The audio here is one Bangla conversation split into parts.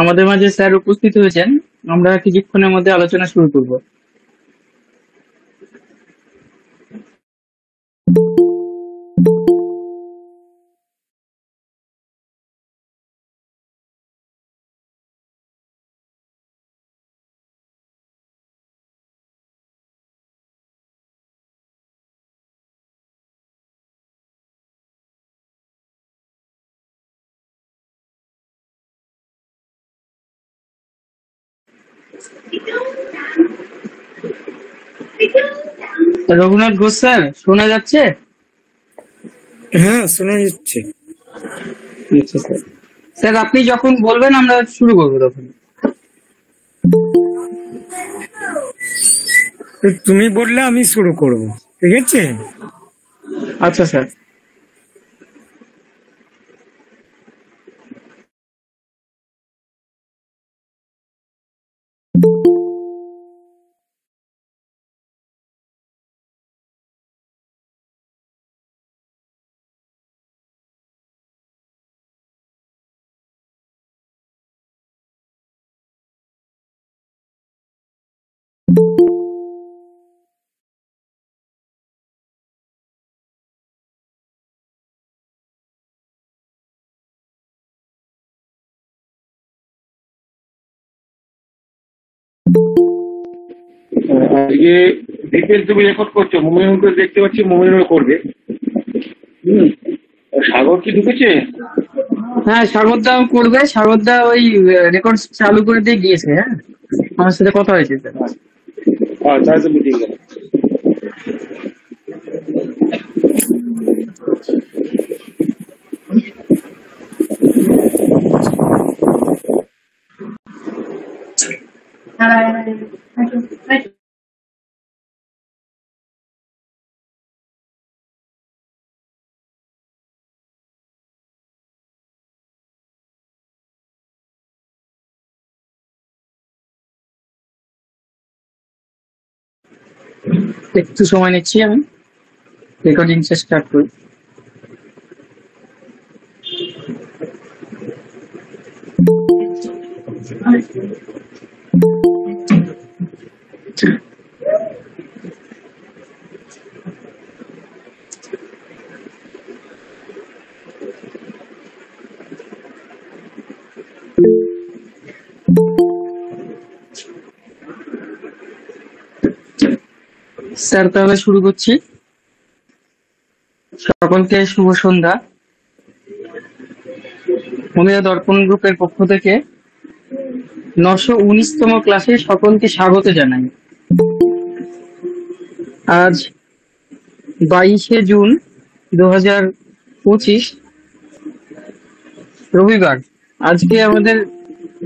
আমাদের মাঝে স্যার উপস্থিত হয়েছেন। আমরা কিছুক্ষণের মধ্যে আলোচনা শুরু করব। রঘুনাথ ঘোষ স্যার, শোনা যাচ্ছে? হ্যাঁ, শোনা যাচ্ছে। আচ্ছা স্যার। স্যার আপনি যখন বলবেন আমরা শুরু করবো তখন। তুমি বললে আমি শুরু করব, ঠিক আছে? আচ্ছা স্যার। আজকে ডিটেলস তুমি রেকর্ড করছো, মমিনুলকে দেখতে পাচ্ছি, মমিনুল করবে। সাগর কি ঢুকেছে? হ্যাঁ, সাগরদা করবে। সাগরদা ওই রেকর্ড চালু করে দিয়ে গিয়েছে। হ্যাঁ, আমার সাথে কথা হয়েছে স্যার। তাহলে তো মিটিং গেল। একটু সময় নিচ্ছি আমি, রেকর্ডিং স্টার্ট করি। স্যার তাহলে শুরু করছি। সকলকে শুভ সন্ধ্যা। হোমিও দর্পণ গ্রুপের পক্ষ থেকে 919তম ক্লাসে সকলকে স্বাগত জানাই। আজ 22শে জুন 2025 রবিবার। আজকে আমাদের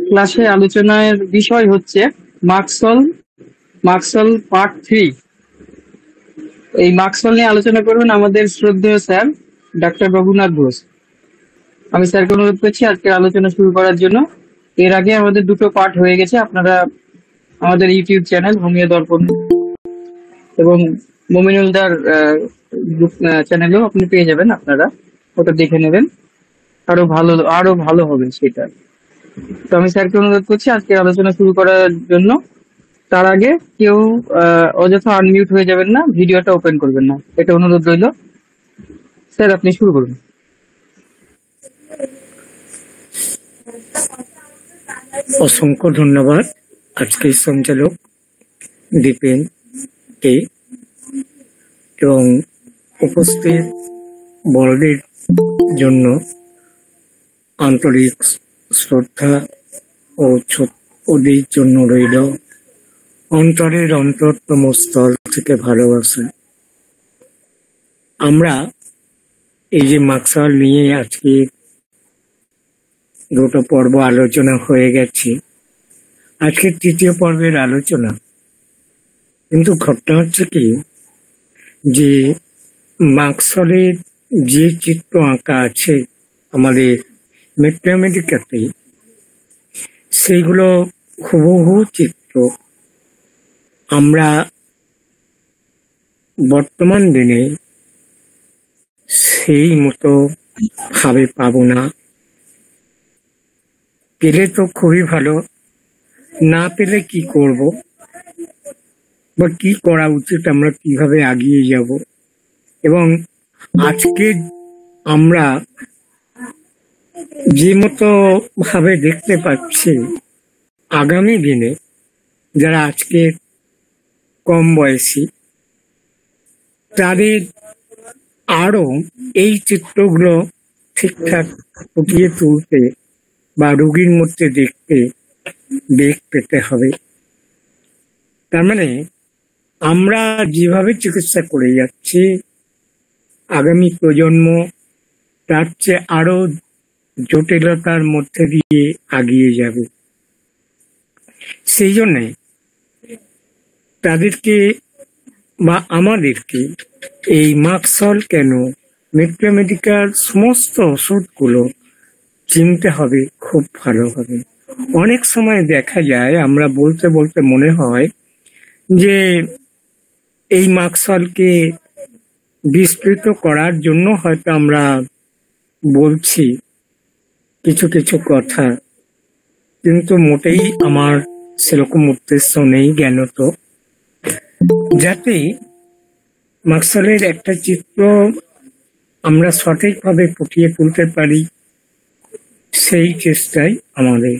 ক্লাসে আলোচনার বিষয় হচ্ছে মার্কসল পার্ট 3। এই মার্কসল নিয়ে আলোচনা করবেন আমাদের শ্রদ্ধেয় স্যার ডাক্তার রঘুনাথ ঘোষ। আমি স্যারকে অনুরোধ করছি আজকের আলোচনা শুরু করার জন্য। এর আগে আমাদের দুটো পার্ট হয়ে গেছে, আপনারা আমাদের ইউটিউব চ্যানেল হোমিও দর্পণ এবং মমিনুলদার চ্যানেলেও আপনি পেয়ে যাবেন, আপনারা ওটা দেখে নেবেন। আরো ভালো হবে সেটা। তো আমি স্যারকে অনুরোধ করছি আজকে আলোচনা শুরু করার জন্য। তার আগে কেউ অযথা আনমিউট হয়ে যাবেন না, ভিডিওটা ওপেন করবেন না, এটা অনুরোধ রইল। স্যার আপনি শুরু করুন। অসংখ্য ধন্যবাদ আজকের সঞ্চালক দীপেন কে এবং উপস্থিত বড়দের জন্য আন্তরিক শ্রদ্ধা ও ওদের জন্য রইল অন্তরের অন্তরতম স্থল থেকে ভালোবাসা। আমরা এই যে মার্কসল নিয়ে আজকে দুটো পর্ব আলোচনা হয়ে গেছে, আজকে তৃতীয় পর্বের আলোচনা। কিন্তু ঘটনা হচ্ছে কি, যে মার্কসলের যে চিত্র আঁকা আছে আমাদের ম্যাথমেটিক্যাতে, সেইগুলো হুবহু চিত্র আমরা বর্তমান দিনে সেই মতো ভাবে পাবো না। পেলে তো খুবই ভালো, না পেলে কি করব বা কি করা উচিত, আমরা কিভাবে এগিয়ে যাব। এবং আজকে আমরা যে মতো ভাবে দেখতে পাচ্ছি, আগামী দিনে যারা আজকে কম বয়সী, তাদের আরো এই চিত্রগুলো ঠিকঠাক ফুটিয়ে তুলতে বা রোগীর মধ্যে দেখতে বেগ পেতে হবে। তার মানে আমরা যেভাবে চিকিৎসা করে যাচ্ছি, আগামী প্রজন্ম তার চেয়ে আরো জটিলতার মধ্যে দিয়ে এগিয়ে যাবে। সেই জন্যে তাদেরকে বা আমাদেরকে এই মাক্সল কেন, মেডিকাল সমস্ত ওষুধগুলো চিনতে হবে খুব ভালোভাবে। অনেক সময় দেখা যায় আমরা বলতে বলতে মনে হয় যে এই মাক্সলকে বিস্তৃত করার জন্য হয়তো আমরা বলছি কিছু কিছু কথা, কিন্তু মোটেই আমার সেরকম উদ্দেশ্য নেই জ্ঞানত, যাতে মাক্সলের একটা চিত্র আমরা সঠিকভাবে ফুটিয়ে তুলতে পারি, সেই চেষ্টাই আমাদের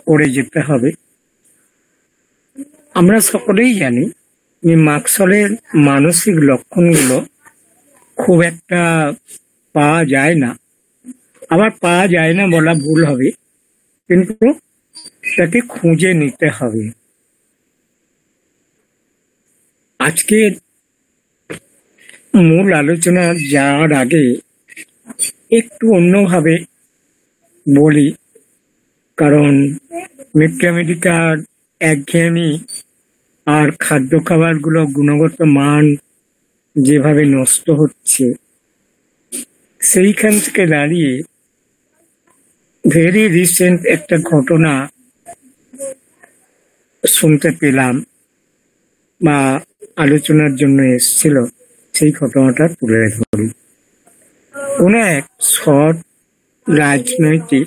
করে যেতে হবে। আমরা সকলেই জানি যে মাক্সলের মানসিক লক্ষণগুলো খুব একটা পাওয়া যায় না, আবার পাওয়া যায় না বলা ভুল হবে, কিন্তু তাকে খুঁজে নিতে হবে। আজকের মূল আলোচনা যাওয়ার আগে একটু অন্যভাবে বলি, কারণ মেডিকাল একঘেয়েমি আর খাদ্য খাবারগুলো গুণগত মান যেভাবে নষ্ট হচ্ছে, সেইখান থেকে দাঁড়িয়ে ভেরি রিসেন্ট একটা ঘটনা শুনতে পেলাম বা আলোচনার জন্য এসেছিল, সেই ঘটনাটা তুলে ধরি। কোন এক সৎ রাজনৈতিক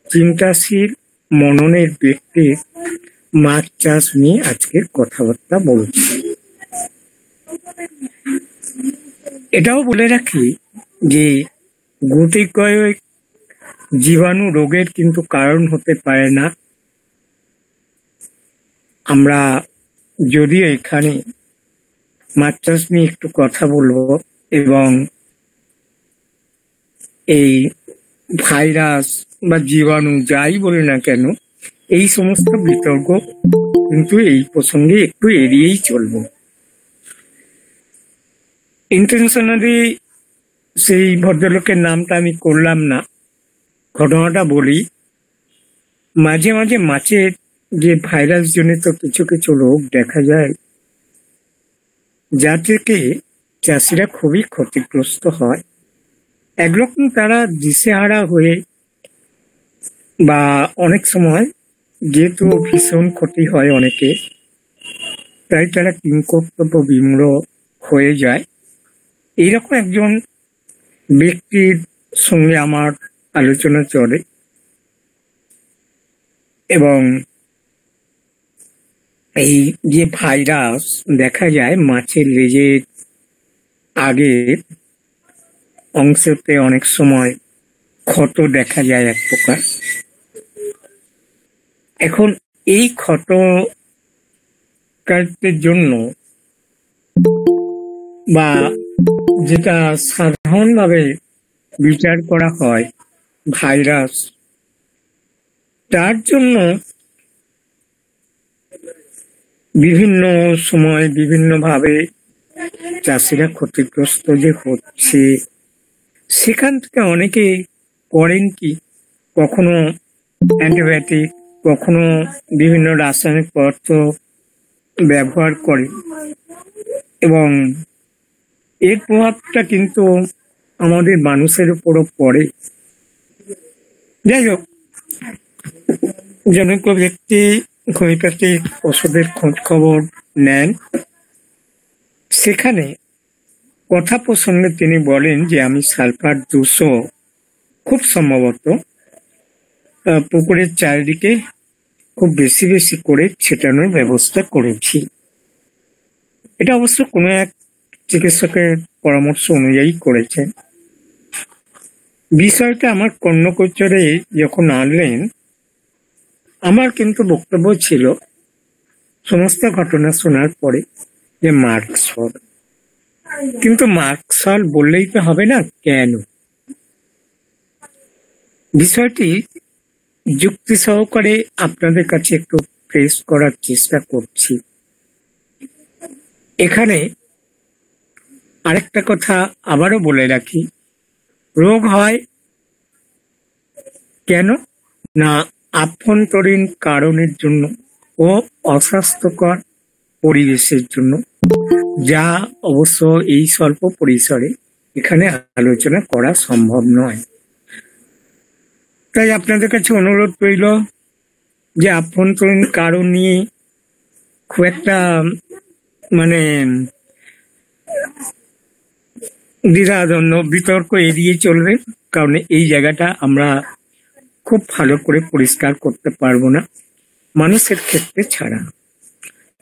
চিন্তাশীল মননের ব্যক্তির মাছ চাষ নিয়ে আজকের কথাবার্তা বলছি। এটাও বলে রাখি যে গুটি কয়েক জীবাণু রোগের কিন্তু কারণ হতে পারে না। আমরা যদিও এখানে মাছ চাষ নিয়ে একটু কথা বলবো, এবং এই ভাইরাস বা জীবাণু যাই বলে না কেন, এই সমস্ত বিতর্ক কিন্তু এই প্রসঙ্গে একটু এড়িয়েই চলবো। ইন্টেনশনালি সেই ভদ্রলোকের নামটা আমি করলাম না, ঘটনাটা বলি। মাঝে মাঝে মাছের যে ভাইরাস জনিত কিছু কিছু রোগ দেখা যায়, যা থেকে চাষিরা খুবই ক্ষতিগ্রস্ত হয়। একরকম তারা দিশেহারা হয়ে, বা অনেক সময় যেহেতু ভীষণ ক্ষতি হয় অনেকে, তাই তারা কিংকর্তব্য বিমূঢ় হয়ে যায়। এইরকম একজন ব্যক্তির সঙ্গে আমার আলোচনা চলে, এবং এই যে ভাইরাস দেখা যায় মাছের লেজের আগের অংশতে অনেক সময় ক্ষত দেখা যায় এক প্রকার। এখন এই ক্ষতকারদের জন্য, বা যেটা সাধারণভাবে বিচার করা হয় ভাইরাস, তার জন্য বিভিন্ন সময় বিভিন্নভাবে চাষিরা ক্ষতিগ্রস্ত যে হচ্ছে, সেখান থেকে অনেকে করেন কি, কখনো অ্যান্টিবায়োটিক, কখনো বিভিন্ন রাসায়নিক পদার্থ ব্যবহার করে, এবং এর প্রভাবটা কিন্তু আমাদের মানুষের উপরও পড়ে। যাই হোক, জনৈক ব্যক্তি হোমিওপ্যাথিক ওষুধের খোঁজ খবর নেন। সেখানে কথা প্রসঙ্গে তিনি বলেন যে আমি সালফার 200 খুব সম্ভবত পুকুরের চারিদিকে খুব বেশি বেশি করে ছেটানোর ব্যবস্থা করেছি। এটা অবশ্য কোনো এক চিকিৎসকের পরামর্শ অনুযায়ী করেছেন। বিষয়টা আমার কর্ণগোচরে যখন আনলেন, আমার কিন্তু বক্তব্য ছিল সমস্ত ঘটনা শোনার পরে যে মার্কসল, কিন্তু মার্কসল বললেই তো হবে না। কেন? বিষয়টি যুক্তি সহকারে আপনাদের কাছে একটু প্রেস করার চেষ্টা করছি। এখানে আরেকটা কথা আবারও বলে রাখি, রোগ হয় কেন না আভ্যন্তরীণ কারণের জন্য ও অস্বাস্থ্যকর পরিবেশের জন্য, যা অবশ্য এই স্বল্প পরিসরে এখানে আলোচনা করা সম্ভব নয়। তাই আপনাদের কাছে অনুরোধ রইল যে আভ্যন্তরীণ কারণ নিয়ে খুব একটা মানে দ্বিধাদ্বন্দ্ব বিতর্ক এড়িয়ে চলবে, কারণ এই জায়গাটা আমরা খুব ভালো করে পরিষ্কার করতে পারবো না মানুষের ক্ষেত্রে ছাড়া।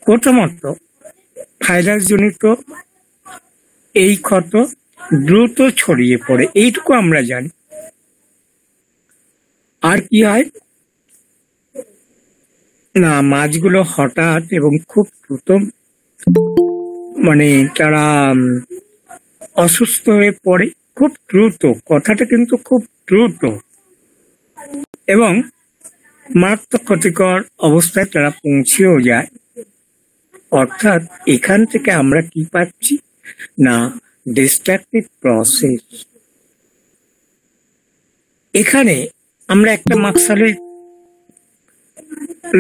প্রথমত, ভাইরাস জনিত এই ক্ষত দ্রুত ছড়িয়ে পড়ে, এইটুকু আমরা জানি। আর কি হয় না, মাছগুলো হঠাৎ এবং খুব দ্রুত মানে তারা অসুস্থ হয়ে পড়ে খুব দ্রুত, কথাটা কিন্তু খুব দ্রুত, এবং মারাত্মক ক্ষতিকর অবস্থায় তারা পৌঁছেও যায়। অর্থাৎ এখান থেকে আমরা কি পাচ্ছি না, ডিস্ট্রাকটিভ প্রসেস। এখানে আমরা একটা মাকসালের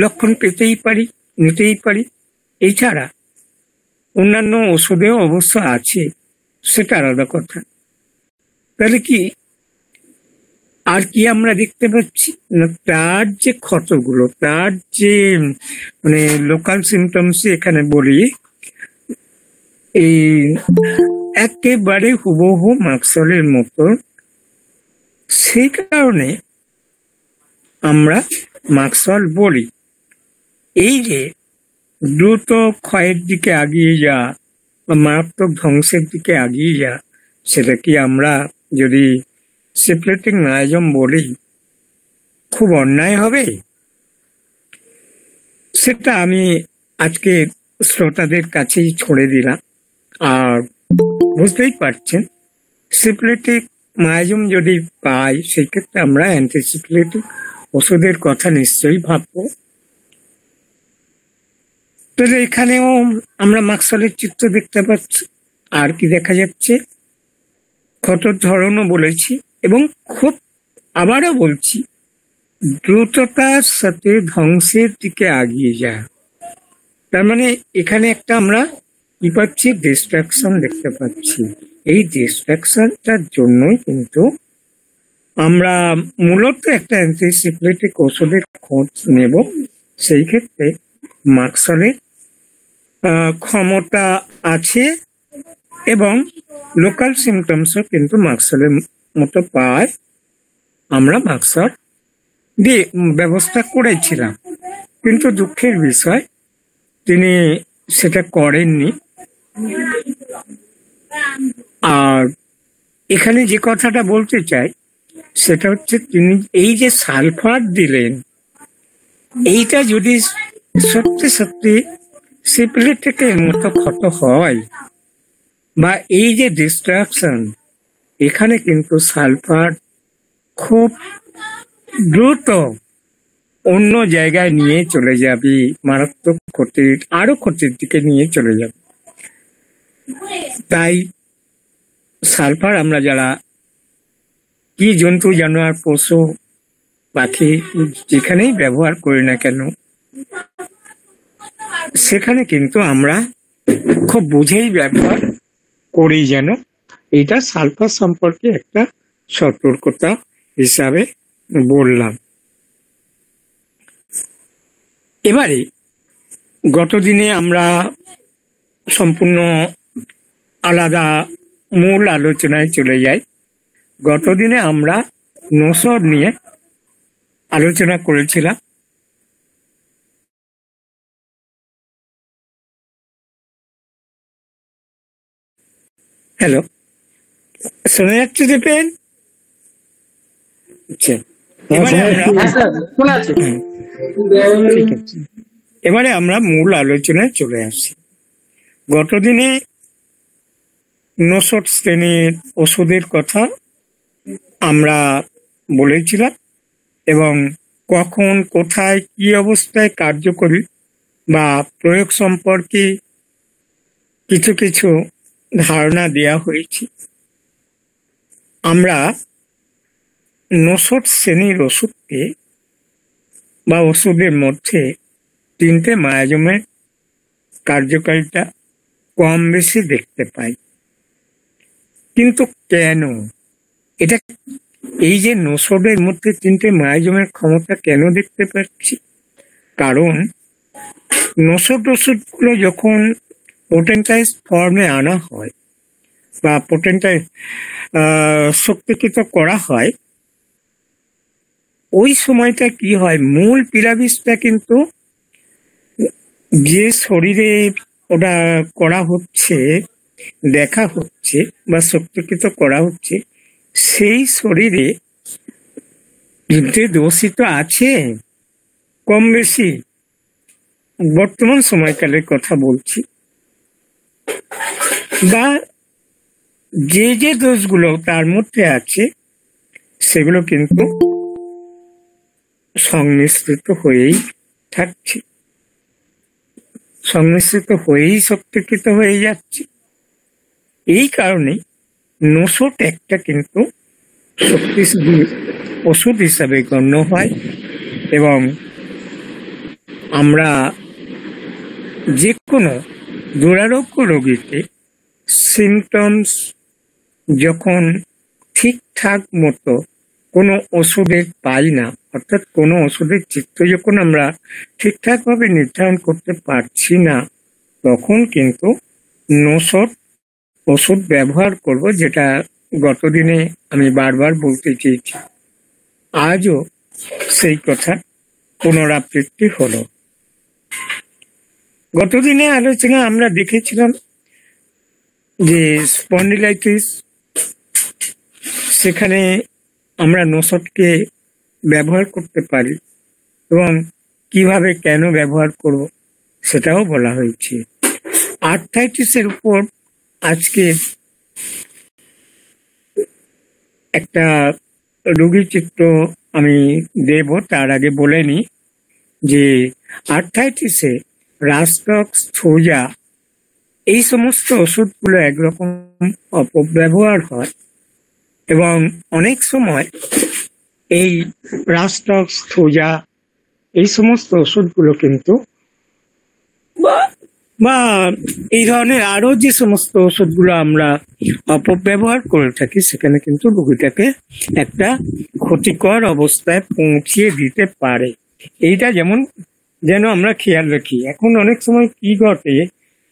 লক্ষণ পেতেই পারি, নিতেই পারি। এছাড়া অন্যান্য ওষুধেও অবশ্য আছে, সেটা আলাদা কথা। তাহলে কি আর কি আমরা দেখতে পাচ্ছি না, তার যে ক্ষতগুলো, তার যে মানে লোকাল সিমটমস এখানে বলি, এই একেবারে হুবহু মাকসলের মতো। সেই কারণে আমরা মাকসল বলি। এই যে দ্রুত ক্ষয়ের দিকে আগিয়ে যা বা মারাত্মক ধ্বংসের দিকে আগিয়ে যা, সেটা কি আমরা যদি সিপ্লেটিক নাইজম বলি খুব অন্যায় হবে? সেটা আমি আজকে শ্রোতাদের কাছেই ছড়ে দিলাম। আর বুঝতেই পারছেন, সিপ্লেটিক নাইজম যদি পাই, সেই ক্ষেত্রে আমরা অ্যান্টিসিপ্লেটিক ওষুধের কথা নিশ্চয়ই ভাববো। তাহলে এখানেও আমরা মাকসলের চিত্র দেখতে পাচ্ছি। আর কি দেখা যাচ্ছে, ক্ষতর ধরনও বলেছি, এবং খুব আবারও বলছি, দ্রুততার সাথে ধ্বংসের দিকে আগিয়ে যায়। তার মানে এখানে একটা আমরা কি পাচ্ছি, ডিস্ট্রাকশন দেখতে পাচ্ছি। এই ডিস্ট্রাকশনটার জন্যই কিন্তু আমরা মূলত একটা অ্যান্টিসিপ্লেটিক ওষুধের খোঁজ নেব। সেই ক্ষেত্রে মাকসলের ক্ষমতা আছে, এবং লোকাল সিমটমসও কিন্তু মাকসলের মতো পায়। আমরা মাকসল দিয়ে ব্যবস্থা করেছিলাম, কিন্তু দুঃখের বিষয় তিনি সেটা করেননি। আর এখানে যে কথাটা বলতে চাই সেটা হচ্ছে, তিনি এই যে সালফার দিলেন, এইটা যদি সত্যি সত্যি সিপ্লেটিকের মতো ক্ষত হয়, বা এই যে ডিস্ট্রাকশন, এখানে কিন্তু সালফার খুব দ্রুত অন্য জায়গায় নিয়ে চলে যাবে, মারাত্মক ক্ষতির আরো ক্ষতির দিকে নিয়ে চলে যাবে। তাই সালফার আমরা যারা কি জন্তু জানোয়ার পশু পাখি যেখানেই ব্যবহার করি না কেন, সেখানে কিন্তু আমরা খুব বুঝেই ব্যবহার করি, যেন এটা সালফার সম্পর্কে একটা সতর্কতা হিসাবে বললাম। এবারে গত দিনে আমরা সম্পূর্ণ আলাদা মূল আলোচনায় চলে যাই। গত দিনে আমরা নসর নিয়ে আলোচনা করেছিলাম। হ্যালো, শোনা যাচ্ছে দীপেন? আচ্ছা, এবারে আমরা হ্যাঁ স্যার, শোনা আছে। হুম, ঠিক আছে। এবারে আমরা মূল আলোচনায় চলে আসি। গতদিনে নসট শ্রেণীর ওষুধের কথা আমরা বলেছিলাম এবং কখন, কোথায়, কি অবস্থায় কার্যকরী বা প্রয়োগ সম্পর্কে কিছু কিছু ধারণা দেওয়া হয়েছে। আমরা নসট শ্রেণীর ওষুধকে বা ওষুধের মধ্যে তিনটে মায়াজমের কার্যকারিতা কম বেশি দেখতে পাই। কিন্তু কেন এটা, এই যে নসটের মধ্যে তিনটে মায়াজমের ক্ষমতা কেন দেখতে পাচ্ছি? কারণ নসট ওষুধগুলো যখন পোটেন্টাইজ ফর্মে আনা হয় বা পোটেন্টাইজ শক্তিকৃত করা হয়, ওই সময়টা কি হয়, মূল পিরামিডটা কিন্তু যে শরীরে ওটা করা হচ্ছে, দেখা হচ্ছে বা শক্তিকৃত করা হচ্ছে, সেই শরীরে যে দোষিত আছে কম বেশি, বর্তমান সময়কালের কথা বলছি, বা যে যে দোষগুলো তার মধ্যে আছে সেগুলো কিন্তু সংমিশ্রিত হয়েই থাকছে, সংমিশ্রিত হয়েই শক্তিকৃত হয়ে যাচ্ছে। এই কারণে নসট একটা কিন্তু শক্তিশালী ওষুধ হিসাবে গণ্য হয় এবং আমরা যে কোনো দুরারোগ্য রোগীকে সিমটমস যখন ঠিকঠাক মতো কোনো ওষুধের পাই না, অর্থাৎ কোনো ওষুধের চিত্র যখন আমরা ঠিকঠাকভাবে নির্ধারণ করতে পারছি না, তখন কিন্তু নসট ওষুধ ব্যবহার করব, যেটা গতদিনে আমি বারবার বলতে চেয়েছি। আজও সেই কথা পুনরাবৃত্তি হলো। গতদিনে আলোচনা আমরা দেখেছিলাম যে স্পন্ডিলাইটিস, সেখানে আমরা নসটকে ব্যবহার করতে পারি এবং কিভাবে কেন ব্যবহার করব সেটাও বলা হয়েছে। আর্থ্রাইটিসের উপর আজকে একটা রোগী চিত্র আমি দেব, তার আগে বলে নি যে আর্থ্রাইটিসে রাস্টক্স, থোজা, এই সমস্ত ওষুধগুলো একরকম অপব্যবহার হয় এবং অনেক সময় এই রাস্টক্স, থোজা, এই সমস্ত ওষুধগুলো কিন্তু বা এই ধরনের আরো যে সমস্ত ওষুধগুলো আমরা অপব্যবহার করে থাকি, সেখানে কিন্তু রোগীটাকে একটা ক্ষতিকর অবস্থায় পৌঁছিয়ে দিতে পারে। এইটা যেন আমরা খেয়াল রাখি। এখন অনেক সময় কি ঘটে,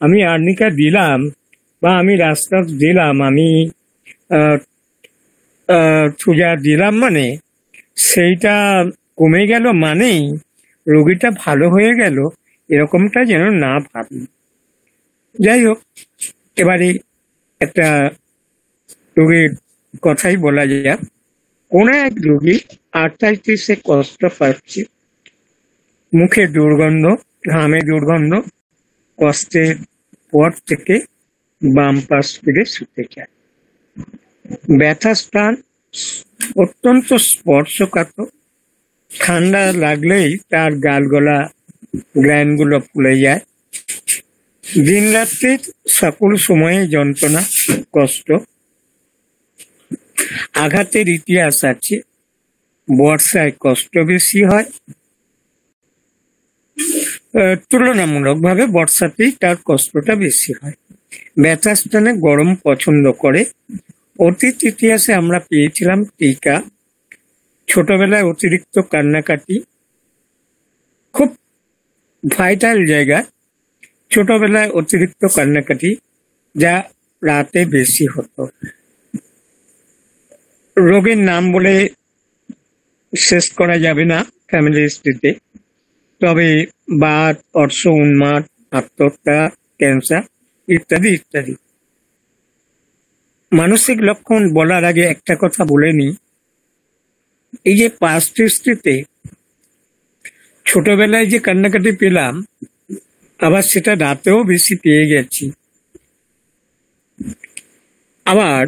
আমি আর্নিকা দিলাম বা আমি রাস্টক্স দিলাম, আমি থোজা দিলাম, মানে সেইটা কমে গেল মানেই রোগীটা ভালো হয়ে গেল, এরকমটা যেন না ভাবি। যাই হোক, এবারে একটা রোগীর কথাই বলা যায়। কোন এক রোগী আর্থ্রাইটিসে কষ্ট পাচ্ছে, মুখে দুর্গন্ধ, ঘামে দুর্গন্ধ, কষ্টের পর থেকে বাম পাশ ফিরে শুতে চায়, ব্যথা স্থান অত্যন্ত স্পর্শকাতর, ঠান্ডা লাগলেই তার গাল গলা গ্ল্যান্ডগুলো ফুলে যায়, দিন রাত্রির সকল সময়ে যন্ত্রণা, কষ্ট, আঘাতের ইতিহাস আছে, বর্ষায় কষ্ট বেশি হয়, তুলনামূলকভাবে বর্ষাতেই তার কষ্টটা বেশি হয়, ব্যথা স্থানে গরম পছন্দ করে। অতীত ইতিহাসে আমরা পেয়েছিলাম টিকা, ছোটবেলায় অতিরিক্ত কান্নাকাটি, খুব ভাইটাল জায়গা, ছোটবেলায় অতিরিক্ত কান্নাকাটি যা রাতে বেশি হতো। রোগের নাম বলে শেষ করা যাবে না ফ্যামিলি হিস্ট্রিতে। তবে বাত, অর্শ, উন্মাদ, আত্মহত্যা, ক্যান্সার ইত্যাদি ইত্যাদি। মানসিক লক্ষণ বলার আগে একটা কথা বলে নি, এই যে পাস্ট হিস্ট্রিতে ছোটবেলায় যে কান্নাকাটি পেলাম, আবার সেটা রাতেও বেশি পেয়ে গেছি। আবার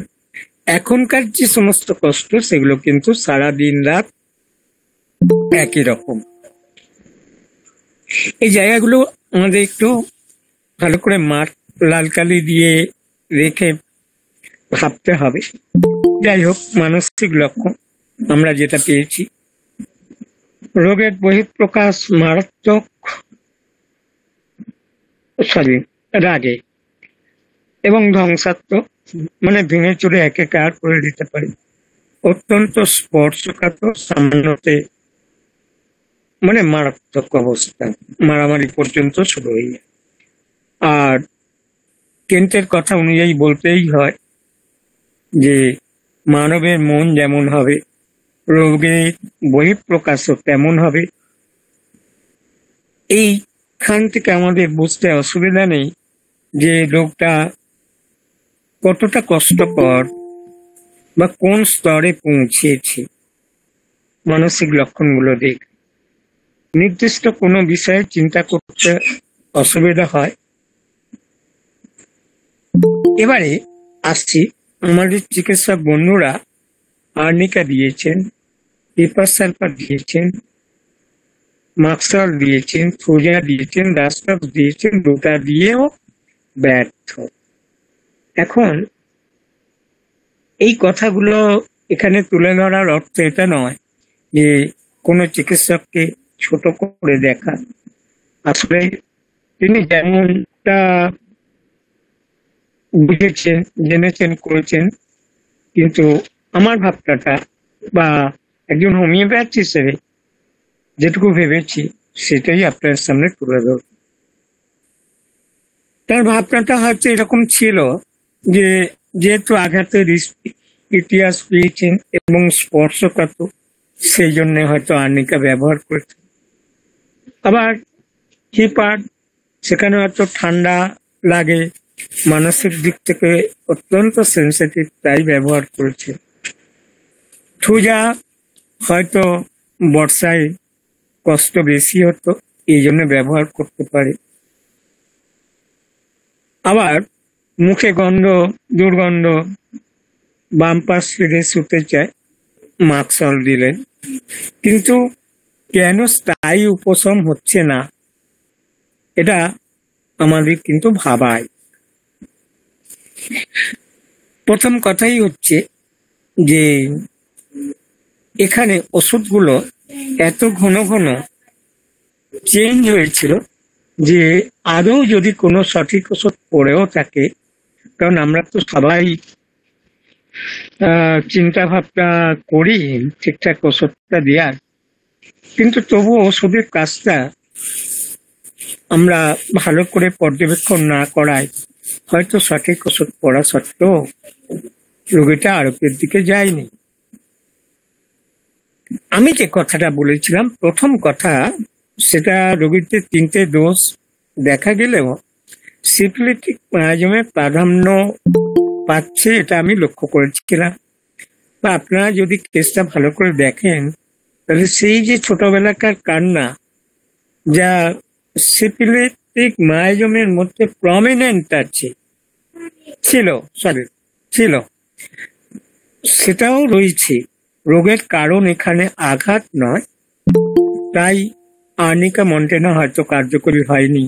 এখনকার যে সমস্ত কষ্ট, সেগুলো কিন্তু সারা দিন রাত একই রকম। এই জায়গাগুলো আমাদের একটু ভালো করে মাঠ লাল কালি দিয়ে রেখে ভাবতে হবে। যাই হোক, মানসিক লক্ষণ আমরা যেটা পেয়েছি, রোগের বহিঃপ্রকাশ মারাত্মক রাগে এবং ধ্বংসাত্মক, মানে ভেঙে চুরে একাকার করে দিতে পারে। অত্যন্ত স্পর্শকাতর, সামান্যতে মানে মারাত্মক অবস্থা, মারামারি পর্যন্ত শুরু হয়ে যায়। আর কেন্টের কথা অনুযায়ী বলতেই হয় যে মানবের মন যেমন হবে, রোগের বহিঃপ্রকাশও তেমন হবে। এইখান থেকে আমাদের বুঝতে অসুবিধা নেই যে রোগটা কতটা কষ্টকর বা কোন স্তরে পৌঁছেছে। মানসিক লক্ষণগুলো দেখ, নির্দিষ্ট কোনো বিষয়ে চিন্তা করতে অসুবিধা হয়। এবারে আসছি, আমাদের চিকিৎসক বন্ধুরা আর্নিকা দিয়েছেন, পেপার সালফার দিয়েছেন, মাক্সল দিয়েছেন, থ্রোজা দিয়েছেন, ডাস্টক দিয়েছেন, দুটা দিয়েও ব্যর্থ। এখন এই কথাগুলো এখানে তুলে ধরার অর্থ এটা নয় যে কোনো চিকিৎসককে ছোট করে দেখা। আসলে তিনি যেমনটা বুঝেছেন, জেনেছেন, করেছেন, কিন্তু আমার ভাবনাটা বা একজন হোমিওপ্যাথ হিসেবে যেটুকু ভেবেছি সেটাই আপনার সামনে তুলে ধরব। তার ভাবনাটা হয়তো এরকম ছিল যে যেহেতু আঘাতের ইতিহাস পেয়েছেন এবং স্পর্শকাতর, সেই জন্য হয়তো আর্নিকা ব্যবহার করেছেন। আবার হিপার, সেখানে হয়তো ঠান্ডা লাগে, মানসিক দিক থেকে অত্যন্ত সেন্সিটিভ, তাই ব্যবহার করেছে। থ্রোজা হয়তো বর্ষায় কষ্ট বেশি হতো, এই জন্য ব্যবহার করতে পারে। আবার মুখে গন্ধ, দুর্গন্ধ, বাম পাশ ফিরে শুতে চায়, মাক্সল দিলেন। কিন্তু কেন স্থায়ী উপশম হচ্ছে না, এটা আমাদের কিন্তু ভাবায়। প্রথম কথাই হচ্ছে যে এখানে ওষুধগুলো এত ঘন ঘন চেঞ্জ হয়েছিল যে আদৌ যদি কোনো সঠিক ওষুধ পড়েও থাকে, কারণ আমরা তো সবাই চিন্তা ভাবনা করি ঠিকঠাক ওষুধটা দেওয়ার, কিন্তু তবু ওষুধের কাজটা আমরা ভালো করে পর্যবেক্ষণ না করায় হয়তো সঠিক ওষুধ পড়া সত্ত্বেও রোগীটা আরোগ্যের দিকে যায়নি। আমি যে কথাটা বলেছিলাম, প্রথম কথা, সেটা রোগীতে 3টে দোষ দেখা গেলেও সিফিলিটিক মায়াজমের প্রাধান্য পাচ্ছে, এটা আমি লক্ষ্য করেছিলাম। বা আপনারা যদি কেসটা ভালো করে দেখেন, তাহলে সেই যে ছোটবেলাকার কান্না, যা সিফিলিটিক মায়াজমের মধ্যে প্রমিনেন্ট আছে, ছিল, সেটাও রয়েছে। রোগের কারণ এখানে আঘাত নয়, তাই আর্নিকা মন্টেনা হয়তো কার্যকরী হয়নি।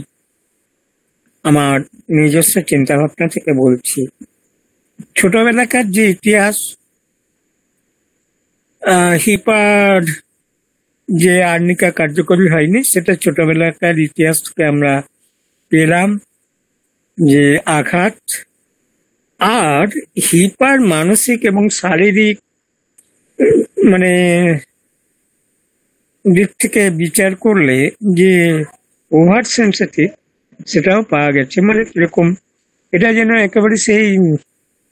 আমার নিজস্ব চিন্তা ভাবনা থেকে বলছি, ছোটবেলাকার যে ইতিহাস, হিপার যে আর্নিকা কার্যকরী হয়নি, সেটা ছোটবেলাকার ইতিহাস থেকে আমরা পেলাম যে আঘাত। আর হিপার মানসিক এবং শারীরিক মানে দিক থেকে বিচার করলে যে ওভার সেন্সিটিভ, সেটাও পাওয়া গেছে। মানে এরকম, এটা যেন একেবারে সেই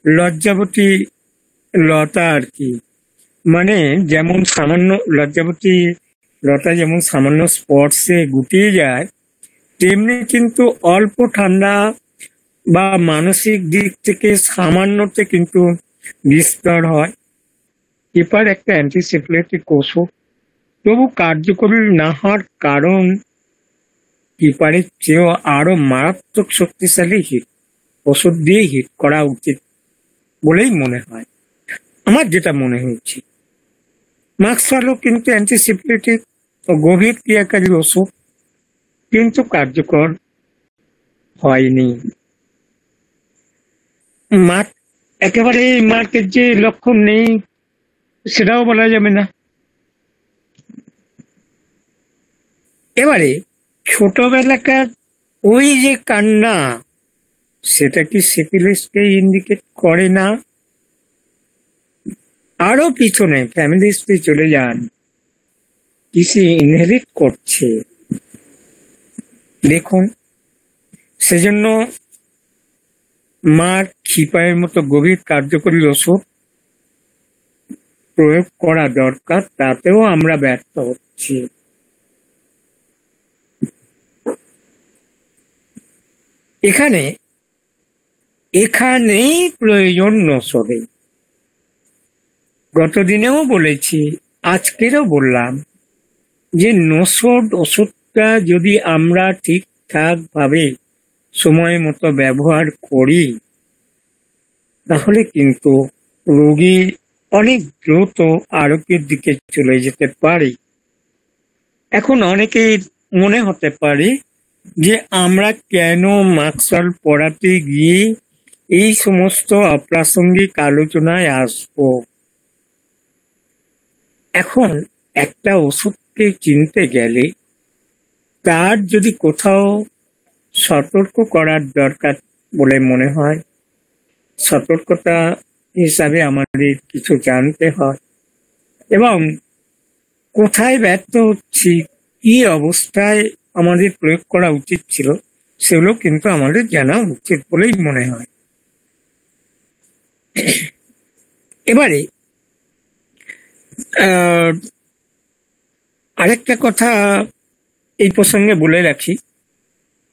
লজ্জাবতী লতা আর কি, মানে যেমন সামান্য লজ্জাবতী লতা যেমন সামান্য স্পর্শে গুটিয়ে যায়, তেমনি কিন্তু অল্প ঠান্ডা বা মানসিক দিক থেকে সামান্যতে কিন্তু বিস্তার হয়। কিপার একটা অ্যান্টিসেফ্লেটিক ওষুধ, তবু কার্যকরী না হওয়ার কারণ কিপারের চেয়েও আরো মারাত্মক শক্তিশালী হিট ওষুধ দিয়ে হিট করা উচিত বলেই মনে হয়, আমার যেটা মনে হয়েছে। মাক্সওয়ালও কিন্তু অ্যান্টিসেফ্লেটিক ও গভীর ক্রিয়াকারী ওষুধ, কিন্তু কার্যকর হয়নি। মাঠ একেবারে মার্কের যে লক্ষণ নেই সেটাও বলা যাবে না। এবারে ছোটবেলাকার ওই যে কান্না, সেটা কি সিফিলিসকে ইন্ডিকেট করে না? আরো পিছনে ফ্যামিলি হিস্ট্রি চলে যান, কিসে ইনহেরিট করছে দেখুন। সেজন্য মার খিপায়ের মতো গভীর কার্যকরী ওষুধ প্রয়োগ করা দরকার, তাতেও আমরা ব্যর্থ হচ্ছি। এখানেই প্রয়োজন নসরে। গতদিনেও বলেছি, আজকেরও বললাম যে নসড ওষুধটা যদি আমরা ঠিকঠাক ভাবে সময় মতো ব্যবহার করি, তাহলে কিন্তু রোগী অনেক দ্রুত আরোগ্যের দিকে চলে যেতে পারে। এখন অনেকের মনে হতে পারে যে আমরা কেন মাক্সওয়াল পড়াতে গিয়ে এই সমস্ত অপ্রাসঙ্গিক আলোচনায় আসবো। এখন একটা ওষুধকে চিনতে গেলে তার যদি কোথাও সতর্ক করার দরকার বলে মনে হয়, সতর্কতা হিসাবে আমাদের কিছু জানতে হয়, এবং কোথায় ব্যর্থ হচ্ছি, কি অবস্থায় আমাদের প্রয়োগ করা উচিত ছিল, সেগুলো কিন্তু আমাদের জানা উচিত বলেই মনে হয়। এবারে আরেকটা কথা এই প্রসঙ্গে বলে রাখি,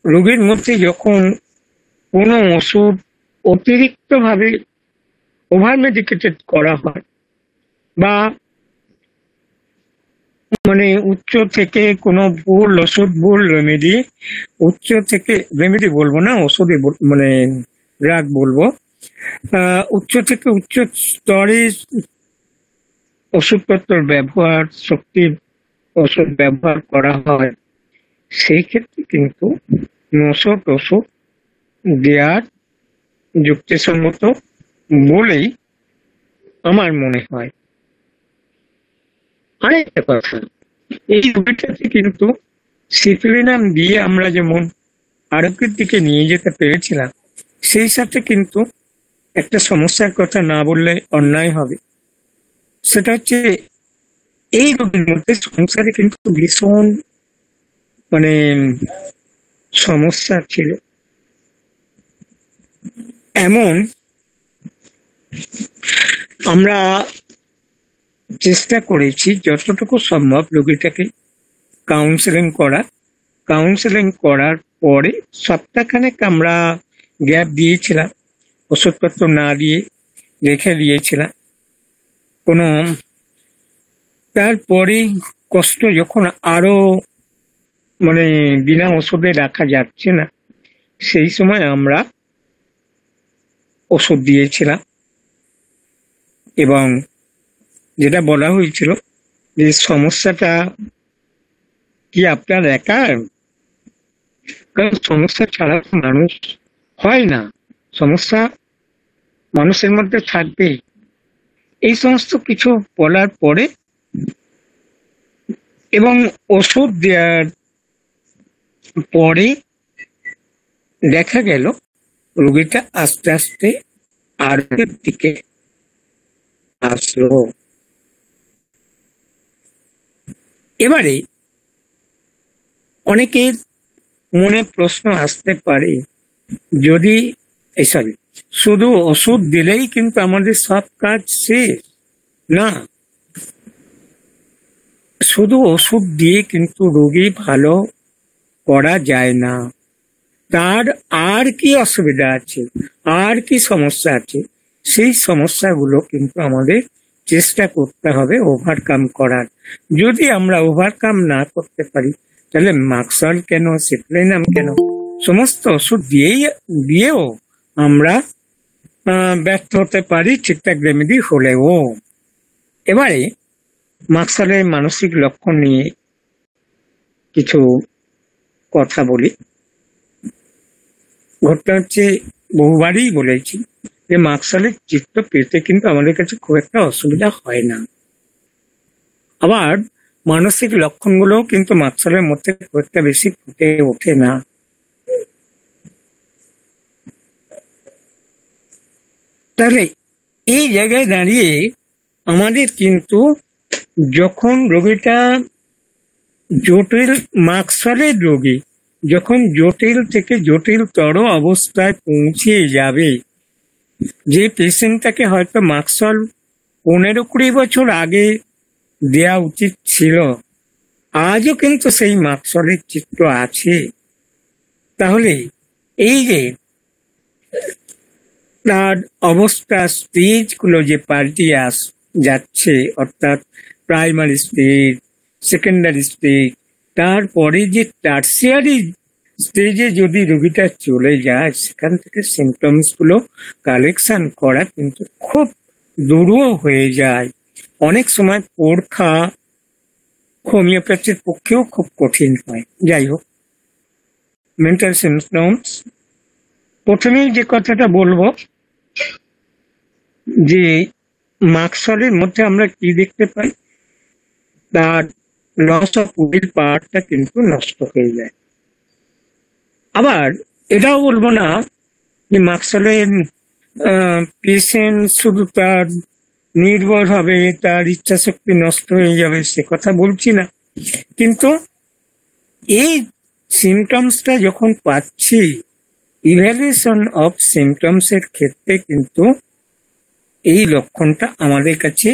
রোগীর মধ্যে যখন কোনো ওষুধ অতিরিক্ত ভাবে ওভার মেডিকেটেড করা হয়, বা মানে উচ্চ থেকে কোনো ভুল ওষুধ, ভুল রেমেডি, উচ্চ থেকে রেমেডি বলবো না, ওষুধে মানে ড্রাগ বলবো, উচ্চ থেকে উচ্চ স্তরে ওষুধপত্র ব্যবহার, শক্তির ওষুধ ব্যবহার করা হয়, সেই ক্ষেত্রে কিন্তু নসড ওষুধ দেওয়ার যুক্তিসম্মত বলেই আমার মনে হয়। আরেকটা কথা, এই রোগীটাকে কিন্তু সিফিলিনাম দিয়ে আমরা যেমন আরোগ্যের দিকে নিয়ে যেতে পেরেছিলাম, সেই সাথে কিন্তু একটা সমস্যার কথা না বললে অন্যায় হবে। সেটা হচ্ছে এই রোগীর মধ্যে সংসারে কিন্তু ভীষণ মানে সমস্যা ছিল। এমন আমরা চেষ্টা করেছি যতটুকু সম্ভব রোগীটাকে কাউন্সেলিং করার পরে সপ্তাহখানেক আমরা গ্যাপ দিয়েছিলাম, ওষুধপত্র না দিয়ে রেখে দিয়েছিলাম। কোনো তারপরে কষ্ট যখন আরো মানে বিনা ওষুধে রাখা যাচ্ছে না, সেই সময় আমরা ওষুধ দিয়েছিলাম, এবং যেটা বলা হয়েছিল যে সমস্যাটা কি আপনার একার, কারণ সমস্যা ছাড়া তো মানুষ হয় না, সমস্যা মানুষের মধ্যে থাকবেই। এই সমস্ত কিছু বলার পরে এবং ওষুধ দেওয়ার পরে দেখা গেল রোগীটা আস্তে আস্তে আরোগ্যের দিকে আসলো। এবারে অনেকের মনে প্রশ্ন আসতে পারে, যদি শুধু ওষুধ দিলেই কিন্তু আমাদের সব কাজ শেষ না, শুধু ওষুধ দিয়ে কিন্তু রোগী ভালো করা যায় না। তার আর কি অসুবিধা আছে, আর কি সমস্যা আছে, সেই সমস্যাগুলো কিন্তু আমাদের চেষ্টা করতে হবে ওভারকাম করার। যদি আমরা ওভারকাম না করতে পারি, তাহলে মাক্সল কেন, সিপ্লেনাম কেন, সমস্ত ওষুধ দিয়েও আমরা ব্যর্থ হতে পারি ঠিকঠাক রেমেডি হলেও। এবারে মাক্সলের মানসিক লক্ষণ নিয়ে কিছু কথা বলি। ঘটনা হচ্ছে, বহুবারই বলেছি যে মাক্সলের চিত্র পেতে কিন্তু আমাদের কাছে খুব একটা অসুবিধা হয় না। আবার মানসিক লক্ষণগুলো কিন্তু মাক্সলের মধ্যে খুব একটা বেশি ফুটে ওঠে না। তাহলে এই জায়গায় দাঁড়িয়ে আমাদের কিন্তু যখন রোগীটা জটিল, মাক্সলের রোগী যখন জটিল থেকে জটিলতর অবস্থায় পৌঁছে যাবে, যে পেশেন্টটাকে হয়তো মাক্সল 15-20 বছর আগে দেয়া উচিত ছিল, আজও কিন্তু সেই মাক্সলের চিত্র আছে। তাহলে এই যে তার অবস্থা, স্টেজগুলো যে পাল্টে যাচ্ছে, অর্থাৎ প্রাইমারি স্টেজ, সেকেন্ডারি স্টেজ, তারপরে যে টার্সিয়ারি স্টেজে যদি রোগীটা চলে যায়, সেখান থেকে সিমটমস গুলো কালেকশন করা কিন্তু খুব দুরূহ হয়ে যায়। অনেক সময় পরীক্ষা হোমিওপ্যাথির পক্ষেও খুব কঠিন হয়। যাই হোক, মেন্টাল সিমটমস, প্রথমেই যে কথাটা বলবো যে মাক্সলের মধ্যে আমরা কি দেখতে পাই, তার লস অফ উইল পাওয়ারটা কিন্তু নষ্ট হয়ে যায়। আবার এটাও বলবো না যে মাক্সলের পেশেন্ট শুধু তার নির্ভর হবে, তার ইচ্ছা শক্তি নষ্ট হয়ে যাবে, সে কথা বলছি না। কিন্তু এই সিমটমসটা যখন পাচ্ছি, ইভ্যালুয়েশন অফ সিমটমস এর ক্ষেত্রে কিন্তু এই লক্ষণটা আমাদের কাছে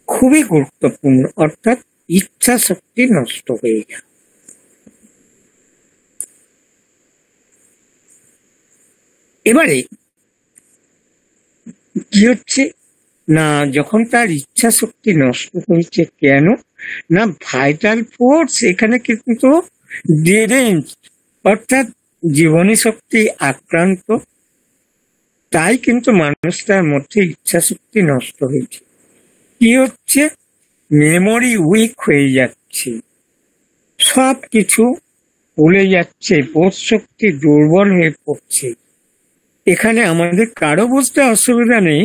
খুবই গুরুত্বপূর্ণ, অর্থাৎ ইচ্ছা শক্তি নষ্ট হয়ে যায়। এবারে কি হচ্ছে না, যখন তার ইচ্ছা শক্তি নষ্ট হয়েছে, কেন না, ভাইটাল ফোর্স এখানে কিন্তু ডিরেঞ্জ, অর্থাৎ জীবনী শক্তি আক্রান্ত, তাই কিন্তু মানুষটার মধ্যে ইচ্ছা শক্তি নষ্ট হয়েছে। কি হচ্ছে, মেমোরি উইক হয়ে যাচ্ছে, সব কিছু ভুলে যাচ্ছে, বোধ শক্তি দুর্বল হয়ে পড়ছে। এখানে আমাদের কারো বুঝতে অসুবিধা নেই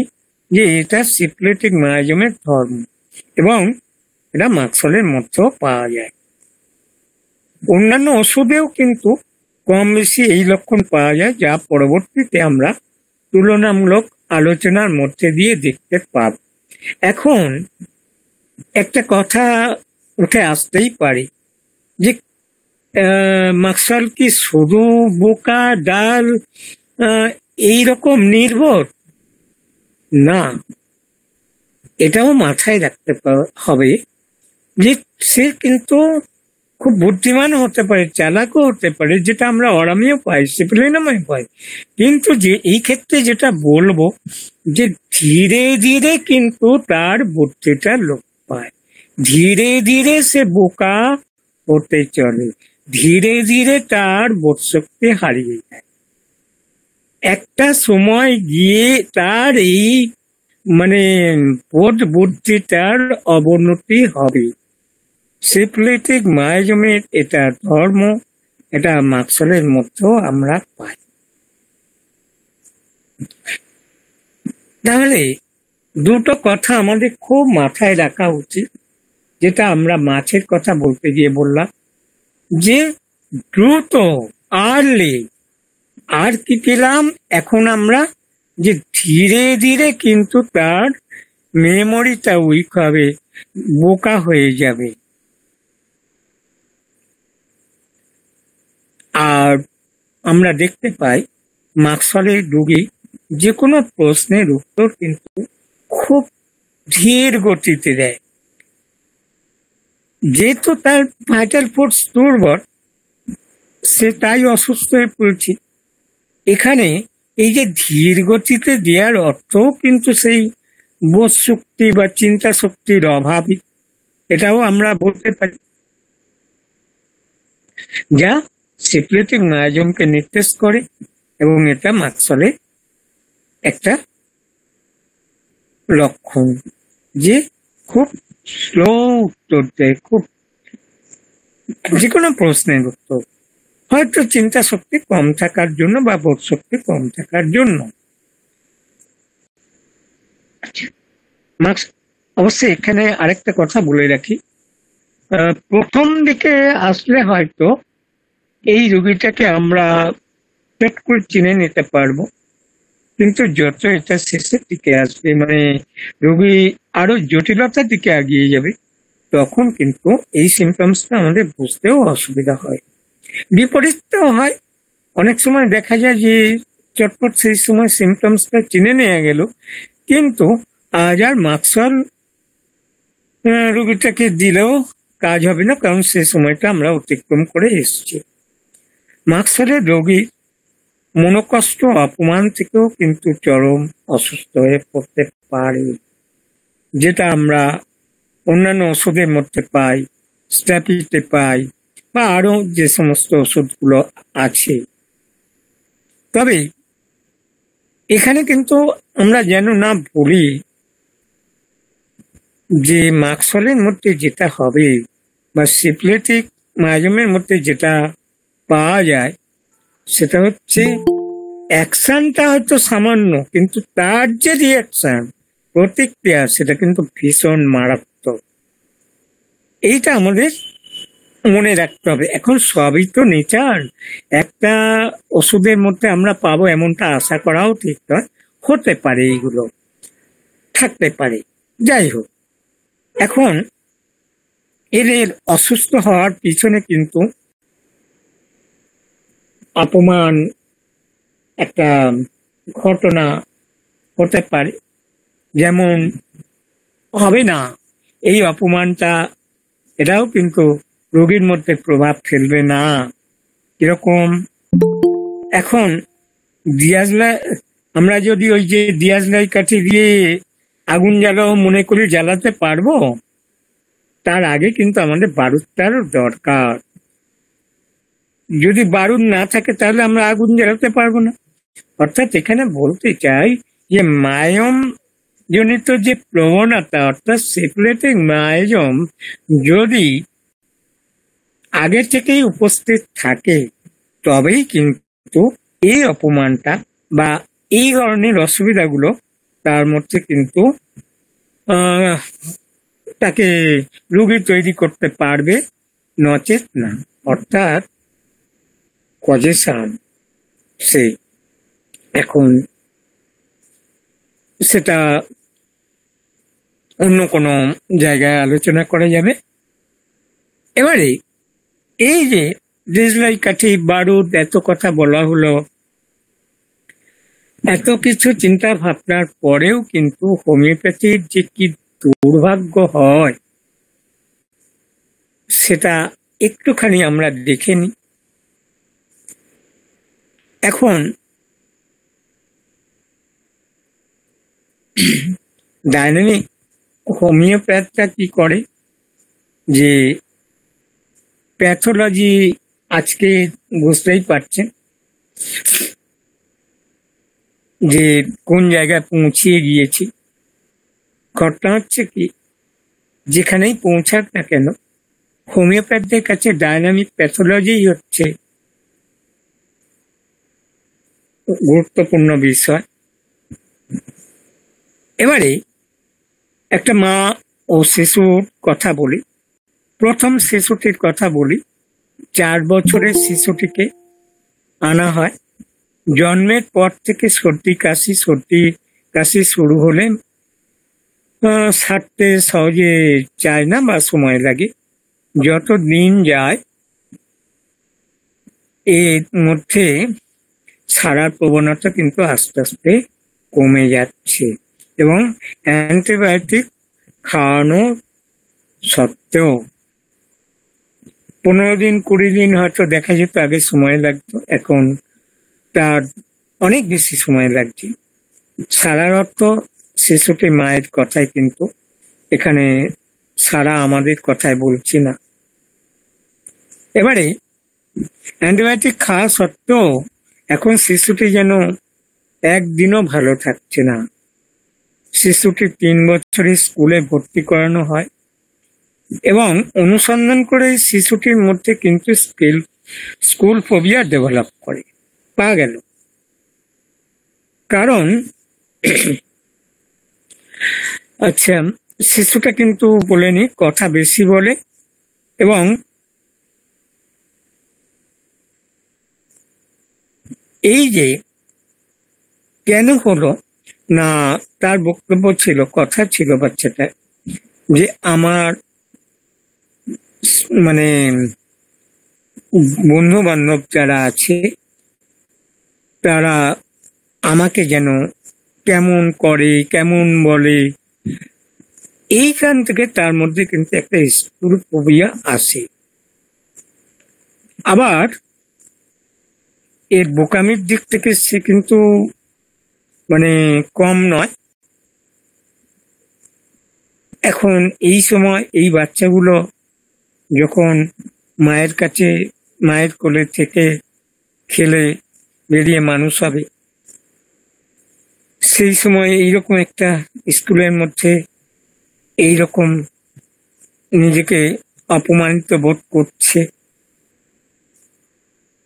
যে এটা সিপ্লেটিক মায়াজমের ধর্ম, এবং এটা মাক্সলের মধ্যেও পাওয়া যায়। অন্যান্য ওষুধেও কিন্তু কম বেশি এই লক্ষণ পাওয়া যায়, যা পরবর্তীতে আমরা তুলনামূলক আলোচনার মধ্যে দিয়ে দেখতে পাব। এখন একটা কথা উঠে আসতেই পারে যে মাক্সল কি শুধু বোকা ডাল এইরকম নির্ভর? না, এটাও মাথায় রাখতে হবে যে সে কিন্তু খুব বুদ্ধিমান হতে পারে, চালাকও হতে পারে, যেটা আমরা অরামিও পাই, সিপ্লেনামে পাই। কিন্তু যে এই ক্ষেত্রে যেটা বলবো, যে ধীরে ধীরে কিন্তু তার বুদ্ধিটা লোপ পায়, ধীরে ধীরে সে বোকা হতে চলে, ধীরে ধীরে তার বোধশক্তি হারিয়ে যায়। একটা সময় গিয়ে তার এই বোধ বুদ্ধিটার অবনতি হবে। সিপ্লেটিক মায়াজমের এটা ধর্ম, এটা মাক্সলের মধ্যেও আমরা পাই। তাহলে দুটো কথা আমাদের খুব মাথায় রাখা উচিত, যেটা আমরা মাছের কথা বলতে গিয়ে বললাম, যে দ্রুত, আর্লি, আর কি পেলাম এখন আমরা, যে ধীরে ধীরে কিন্তু তার মেমোরিটা উইক হবে, বোকা হয়ে যাবে। আর আমরা দেখতে পাই মাক্সলের রোগী যে কোনো প্রশ্নের উত্তর কিন্তু খুব ধীর গতিতে দেয়। যেহেতু তার ভাইটাল ফোর্স দুর্বল, সে তাই অসুস্থ হয়ে পড়ছে। এখানে এই যে ধীর গতিতে দেওয়ার অর্থ কিন্তু সেই বোধ শক্তি বা চিন্তা শক্তির অভাবই, এটাও আমরা বলতে পারি, যা সিক্রেটিক মায়াজমকে নির্দেশ করে। এবং এটা মাকসলের একটা লক্ষণ যে খুব স্লো উত্তর দেয়, খুব যে কোনো প্রশ্নের উত্তর, হয়তো চিন্তা শক্তি কম থাকার জন্য বা বোধ শক্তি কম থাকার জন্য। মার্কস অবশ্যই এখানে আরেকটা কথা বলে রাখি, প্রথম দিকে আসলে হয়তো এই রোগীটাকে আমরা চট করে চিনে নিতে পারবো, কিন্তু যত এটা শেষের দিকে আসবে, মানে রোগী আরো জটিলতার দিকে এগিয়ে যাবে, তখন কিন্তু এই সিমটমসটা আমাদের বুঝতেও অসুবিধা হয়। বিপরীতটাও হয়, অনেক সময় দেখা যায় যে চটপট সেই সময় সিমটমসটা চিনে নেওয়া গেল, কিন্তু আজ আর মাকসল রোগীটাকে দিলেও কাজ হবে না, কারণ সেই সময়টা আমরা অতিক্রম করে এসেছি। মাকসলের রোগী মনোকষ্ট অপমান থেকেও কিন্তু চরম অসুস্থ হয়ে পড়তে পারে, যেটা আমরা অন্যান্য ওষুধের মধ্যে পাই, স্ট্যাপিতে পাই, বা আরো যে সমস্ত ওষুধগুলো আছে। তবে এখানে কিন্তু আমরা যেন না বলি যে মাকসলের মধ্যে যেটা হবে বা সিপ্লেটিক মায়াজমের মধ্যে যেটা পাওয়া যায়, সেটা হচ্ছে অ্যাকশনটা হয়তো সামান্য, কিন্তু তার যে রিয়াকশন, প্রতিক্রিয়া, সেটা কিন্তু ভীষণ মারাত্মক। এইটা আমাদের মনে রাখতে হবে। এখন সবই তো নেচার, একটা ওষুধের মধ্যে আমরা পাবো এমনটা আশা করাও ঠিক নয়, হতে পারে এইগুলো থাকতে পারে। যাই হোক, এখন এদের অসুস্থ হওয়ার পিছনে কিন্তু অপমান একটা ঘটনা হতে পারে। যেমন হবে না, এই অপমানটা এটাও কিন্তু রোগীর মধ্যে প্রভাব ফেলবে না। কিরকম, এখন আমরা যদি ওই যে দিয়াজলাই কাঠি দিয়ে আগুন জ্বালাও মনে করি জ্বালাতে পারবো, তার আগে কিন্তু আমাদের বারুদটার দরকার। যদি বারুদ না থাকে তাহলে আমরা আগুন জ্বালাতে পারবো না। অর্থাৎ এখানে বলতে চাই যে মায়ম জনিত যে প্রবণতা, অর্থাৎ সিপ্লেটিক মায়াজম যদি আগে থেকেই উপস্থিত থাকে, তবেই কিন্তু এই অপমানটা বা এই ধরনের অসুবিধাগুলো তার মধ্যে কিন্তু তাকে রোগী তৈরি করতে পারবে, নচেত না। অর্থাৎ কজেশন সে, এখন সেটা অন্য কোনো জায়গায় আলোচনা করা যাবে। এবারে এই যে দেশলাই কাঠি বারুদ এত কথা বলা হলো, এত কিছু চিন্তা ভাবনার পরেও কিন্তু হোমিওপ্যাথির যে কি দুর্ভাগ্য হয়, সেটা একটুখানি আমরা দেখে নিই। এখন ডাইনামিক হোমিওপ্যাথটা কি করে, যে প্যাথোলজি আজকে বুঝতেই পারছেন যে কোন জায়গায় পৌঁছিয়ে গিয়েছি। ঘটনা হচ্ছে কি, যেখানেই পৌঁছাক না কেন, হোমিওপ্যাথদের কাছে ডাইনামিক প্যাথোলজি হচ্ছে গুরুত্বপূর্ণ বিষয়। এবারে একটা মা ও শিশুর কথা বলি, প্রথম শিশুটির কথা বলি। 4 বছরের শিশুটিকে আনা হয়, জন্মের পর থেকে সর্দি কাশি শুরু হলে সারতে সহজে চায় না বা সময় লাগে। যত দিন যায় এর মধ্যে সারার প্রবণতা কিন্তু আস্তে আস্তে কমে যাচ্ছে, এবং অ্যান্টিবায়োটিক খাওয়ানো সত্ত্বেও 15 দিন 20 দিন হয়তো দেখা যেত, আগে সময় লাগতো, এখন তার অনেক বেশি সময় লাগছে। সারার অর্থ শিশুটি মায়ের কথায়, কিন্তু এখানে সারা আমাদের কথায় বলছি না। এবারে অ্যান্টিবায়োটিক খাওয়া সত্ত্বেও এখন শিশুটি যেন একদিনও ভালো থাকছে না। শিশুটি 3 বছরের স্কুলে ভর্তি করানো হয় এবং অনুসন্ধান করে শিশুটির মধ্যে কিন্তু স্কুল ফোবিয়া ডেভেলপ করে পাওয়া গেল। কারণ আচ্ছা, শিশুটা কিন্তু বলেনি, কথা বেশি বলে এবং এই যে কেন হলো না, তার বক্তব্য ছিল, কথা ছিল বাচ্চাটা, যে আমার মানে বন্ধু বান্ধব যারা আছে তারা আমাকে যেন কেমন করে, কেমন বলে, এইখান থেকে তার মধ্যে কিন্তু একটা স্কুল ফোবিয়া আসে। আবার এর বোকামির দিক থেকে সে কিন্তু মানে কম নয়। এখন এই সময় এই বাচ্চাগুলো যখন মায়ের কাছে, মায়ের কোলে থেকে খেলে বেরিয়ে মানুষ হবে, সেই সময় এইরকম একটা স্কুলের মধ্যে এইরকম নিজেকে অপমানিত বোধ করছে,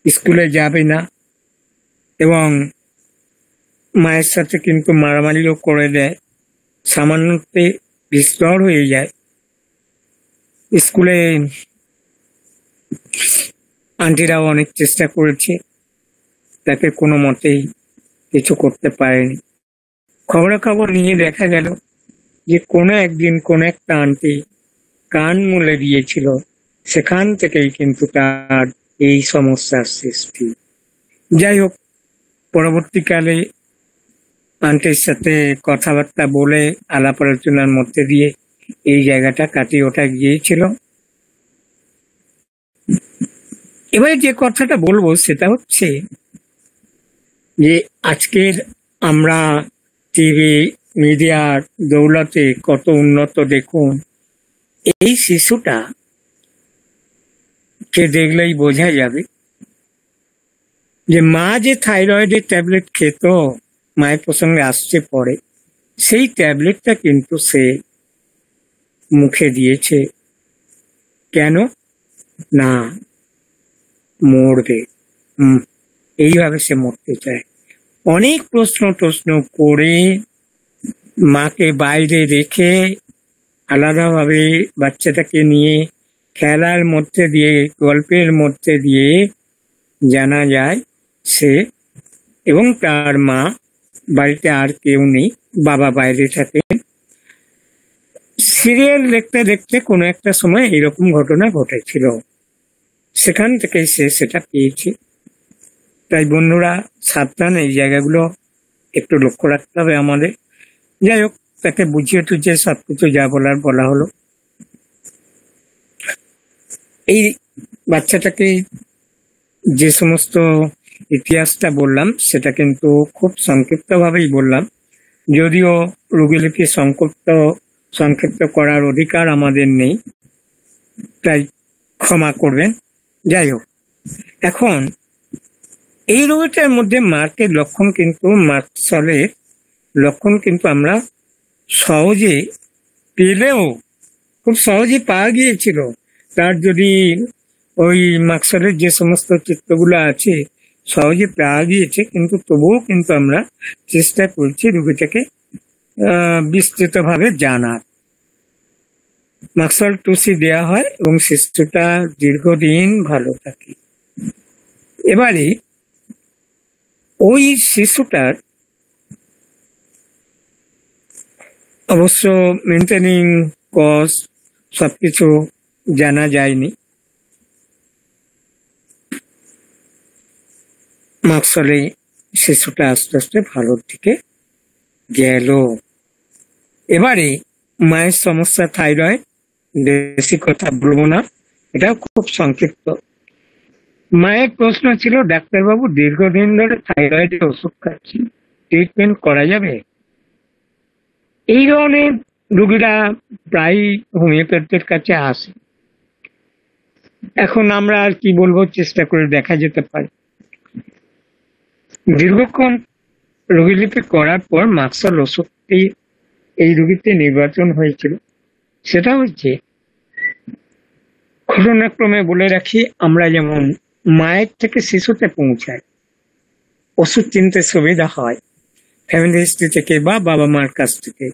স্কুলে যাবে না এবং মায়ের সাথে কিন্তু মারামারিও করে দেয়, সামান্যতে বিস্তর হয়ে যায়। স্কুলে আন্টিরাও অনেক চেষ্টা করেছে, তাকে কোনো মতেই কিছু করতে পারেনি। খবরাখবর নিয়ে দেখা গেল যে কোনো একদিন কোনো একটা আন্টি কান মুলে দিয়েছিল, সেখান থেকেই কিন্তু তার এই সমস্যার সৃষ্টি। যাই হোক, পরবর্তীকালে আন্টির সাথে কথাবার্তা বলে আলাপ আলোচনার মধ্যে দিয়ে এই জায়গাটা কাটিয়ে ওঠা গিয়েছিল। এবারে যে কথাটা বলবো সেটা হচ্ছে যে আজকের আমরা টিভি মিডিয়ার দৌলতে কত উন্নত দেখুন। এই শিশুটা কে দেখলেই বোঝা যাবে যে মা যে থাইরয়েডের ট্যাবলেট খেত, মায়ের প্রসঙ্গে আসছে পরে, সেই ট্যাবলেটটা কিন্তু সে মুখে দিয়েছে। কেন না, মরবে, এইভাবে সে মরতে চায়। অনেক প্রশ্ন করে মাকে বাইরে রেখে আলাদাভাবে বাচ্চাটাকে নিয়ে খেলার মধ্যে দিয়ে, গল্পের মধ্যে দিয়ে জানা যায় সে এবং তার মা, বাড়িতে আর কেউ নেই, বাবা বাইরে থাকেন। সিরিয়াল দেখতে দেখতে কোনো একটা সময় এরকম ঘটনা ঘটেছিল, সেখান থেকে সে সেটা পেয়েছে। তাই বন্ধুরা সাবধান, এই জায়গাগুলো একটু লক্ষ্য রাখতে হবে আমাদের। যাই হোক, তাকে বুঝিয়ে টুঝিয়ে সবকিছু যা বলার বলা হলো। এই বাচ্চাটাকে যে সমস্ত ইতিহাসটা বললাম সেটা কিন্তু খুব সংক্ষিপ্ত ভাবেই বললাম, যদিও রোগীলিপি সংক্ষিপ্ত করার অধিকার আমাদের নেই, তাই ক্ষমা করবেন। যাই হোক, এখন এই রোগটার মধ্যে মার্কের লক্ষণ কিন্তু, মার্কসলের লক্ষণ কিন্তু আমরা সহজে পেলেও, খুব সহজে পাওয়া গিয়েছিল। তার যদি ওই মার্কসলের যে সমস্ত চিত্রগুলো আছে সহজে পাওয়া গিয়েছে, কিন্তু তবুও কিন্তু আমরা চেষ্টা করছি রোগীটাকে বিস্তৃতভাবে জানার। মার্কসল টুসি দেওয়া হয় এবং শিশুটা দীর্ঘদিন ভালো থাকে। এবারে ওই শিশুটার অবশ্য মেনটেনিং কজ সবকিছু জানা যায়নি। মার্কসলে শিশুটা আস্তে আস্তে ভালোর দিকে গেল। এবারে মায়ের সমস্যা থাইরয়েড, বেশি কথা বলবো না, এটাও খুব সংক্ষিপ্ত। মায়ের প্রশ্ন ছিল, ডাক্তারবাবু দীর্ঘদিন ধরে থাইরয়েডের ওষুধ খাচ্ছি, ট্রিটমেন্ট করা যাবে? এই ধরনের রোগীরা প্রায় হোমিওপ্যাথের কাছে আসে। এখন আমরা আর কি বলবো, চেষ্টা করে দেখা যেতে পারে। দীর্ঘক্ষণ রোগীলিপি করার পর মাক্সল ওষুধটি এই রোগীতে নির্বাচন হয়েছিল। সেটা হচ্ছে, ঘটনাক্রমে বলে রাখি, আমরা যেমন মায়ের থেকে শিশুতে পৌঁছায়, ওষুধ চিনতে সুবিধা হয় ফ্যামিলি হিস্ট্রি থেকে বা বাবা মার কাছ থেকে।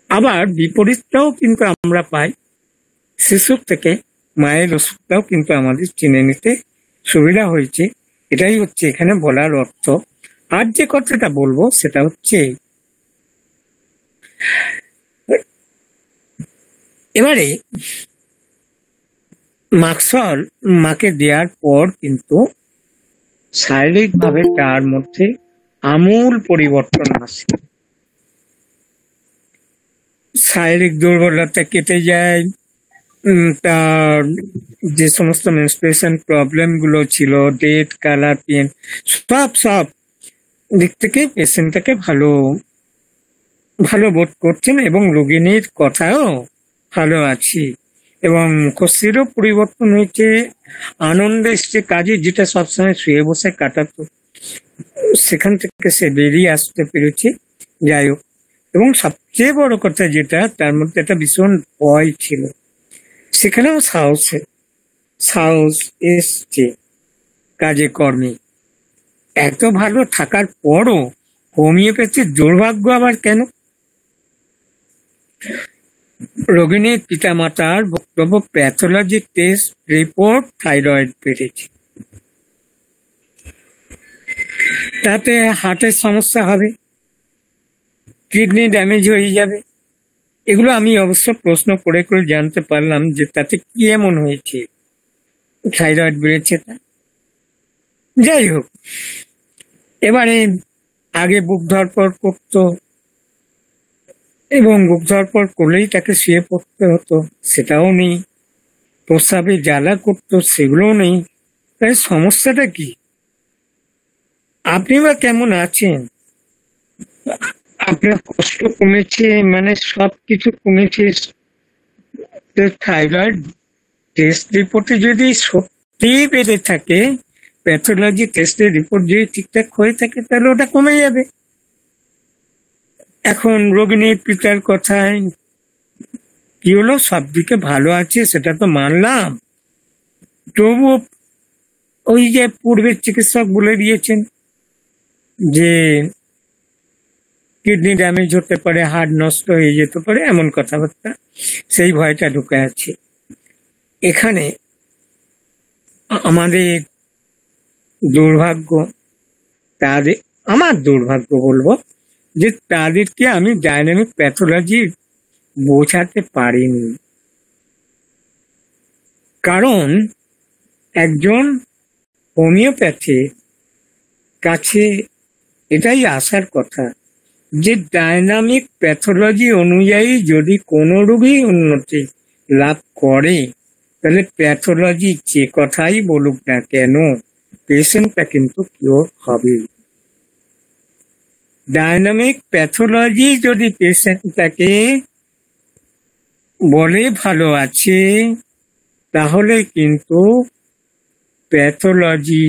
আবার বিপরীতটাও কিন্তু আমরা পাই, শিশুর থেকে মায়ের ওষুধটাও কিন্তু আমাদের চিনে নিতে সুবিধা হয়েছে। এটাই হচ্ছে এখানে বলার অর্থ। আর যে কথাটা বলবো সেটা হচ্ছে, এবারে মাক্সল মাকে দেওয়ার পর কিন্তু শারীরিকভাবে তার মধ্যে আমূল পরিবর্তন আসে। শারীরিক দুর্বলতা কেটে যায়, তার যে সমস্ত মেনস্ট্রুয়েশন প্রবলেম গুলো ছিল, ডেট, কালার, পেন, সব দিক থেকে পেশেন্টটাকে ভালো ভালো বোধ করছেন এবং রোগিনীর কথাও ভালো আছি। এবং মুখশ্রীরও পরিবর্তন হয়েছে, আনন্দ এসছে, কাজে যেটা সবসময় শুয়ে বসে কাটাতো সেখান থেকে সে বেরিয়ে আসতে পেরেছে। যাই হোক, এবং সবচেয়ে বড় কথা যেটা, তার মধ্যে একটা ভীষণ ভয় ছিল, সেখানেও সাহস এসছে কাজে কর্মে। এত ভালো থাকার পরও হোমিওপ্যাথির দুর্ভাগ্য আবার কেন? রোগিণীর পিতামাতার বক্তব্য, প্যাথোলজি টেস্ট রিপোর্ট থাইরয়েড বেড়েছে, তাতে হার্টের সমস্যা হবে, কিডনি ড্যামেজ হয়ে যাবে। এগুলো আমি অবশ্য প্রশ্ন করে করে জানতে পারলাম যে তাতে কি এমন হয়েছে থাইরয়েড বেড়েছে তা। যাই হোক, এবারে আগে বুক ধড়ফড় করতো এবং বুক ধড়ফড় করলেই তাকে শুয়ে পড়তে হতো, সেটাও নেই। প্রস্রাবে জ্বালা করতো, সেগুলোও নেই। তাই সমস্যাটা কি? আপনি বা কেমন আছেন? আপনার কষ্ট কমেছে, মানে সবকিছু কমেছে। থাইরয়েড টেস্ট রিপোর্টে যদি সত্যি বেড়ে থাকে, প্যাথোলজি টেস্টের রিপোর্ট যদি ঠিকঠাক হয়ে থাকে, তাহলে ওটা কমে যাবে। এখন রোগিণীর পিতার কথায় কি হলো, সব দিকে ভালো আছে সেটা তো মানলাম, তবুও ওই যে পূর্বের চিকিৎসক বলে দিয়েছেন যে কিডনি ড্যামেজ হতে পারে, হার্ট নষ্ট হয়ে যেতে পারে, এমন কথাবার্তা, সেই ভয়টা ঢুকে আছে। এখানে আমাদের দুর্ভাগ্য, আমার দুর্ভাগ্য বলবো, যে তাদেরকে আমি ডাইনামিক প্যাথোলজি বোঝাতে পারিনি। কারণ একজন হোমিওপ্যাথির কাছে এটাই আসার কথা যে ডাইনামিক প্যাথোলজি অনুযায়ী যদি কোনো রোগী উন্নতি লাভ করে, তাহলে প্যাথোলজি যে কথাই বলুক না কেন, পেশেন্টটা কিন্তু কিওর হবে। ডাইনামিক প্যাথোলজি যদি পেশেন্টটাকে বলে ভালো আছে, তাহলে কিন্তু প্যাথোলজি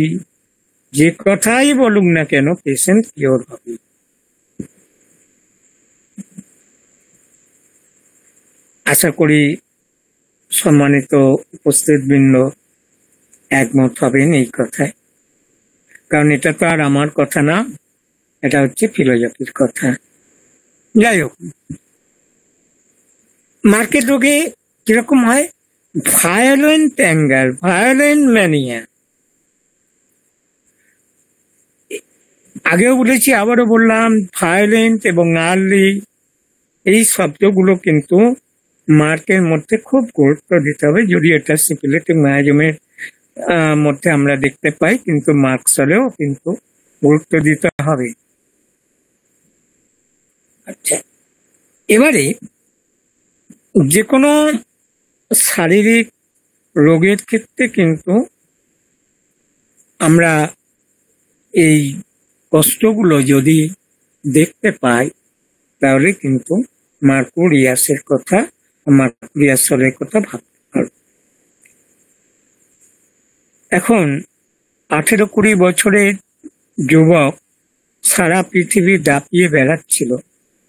যে কথাই বলুক না কেন, পেশেন্ট কিওর হবে। আশা করি সম্মানিত উপস্থিতবৃন্দ একমত হবেন এই কথায়, কারণ এটা তো আর আমার কথা না, এটা হচ্ছে ফিলোসফির কথা। যাই হোক, মার্কেট রোগে কিরকম হয়, ভায়োলেন্ট অ্যাঙ্গার, ভায়োলেন্ট ম্যানিয়া। আগেও বলেছি, আবারও বললাম, ভায়োলেন্ট এবং আর্লি এই শব্দগুলো কিন্তু মার্কের মধ্যে খুব গুরুত্ব দিতে হবে। যদি এটা সিপিলিটিক মায়াজমের মধ্যে আমরা দেখতে পাই, কিন্তু মার্কসলেও কিন্তু গুরুত্ব দিতে হবে। আচ্ছা, এবারে যে কোনো শারীরিক রোগের ক্ষেত্রে কিন্তু আমরা এই কষ্টগুলো যদি দেখতে পাই তাহলে কিন্তু মার্কুরিয়াসের কথা, মার্কুরিয়াসের কথা ভাবতে পারব। এখন 18-20 বছরের যুবক সারা পৃথিবী দাপিয়ে বেড়াচ্ছিল,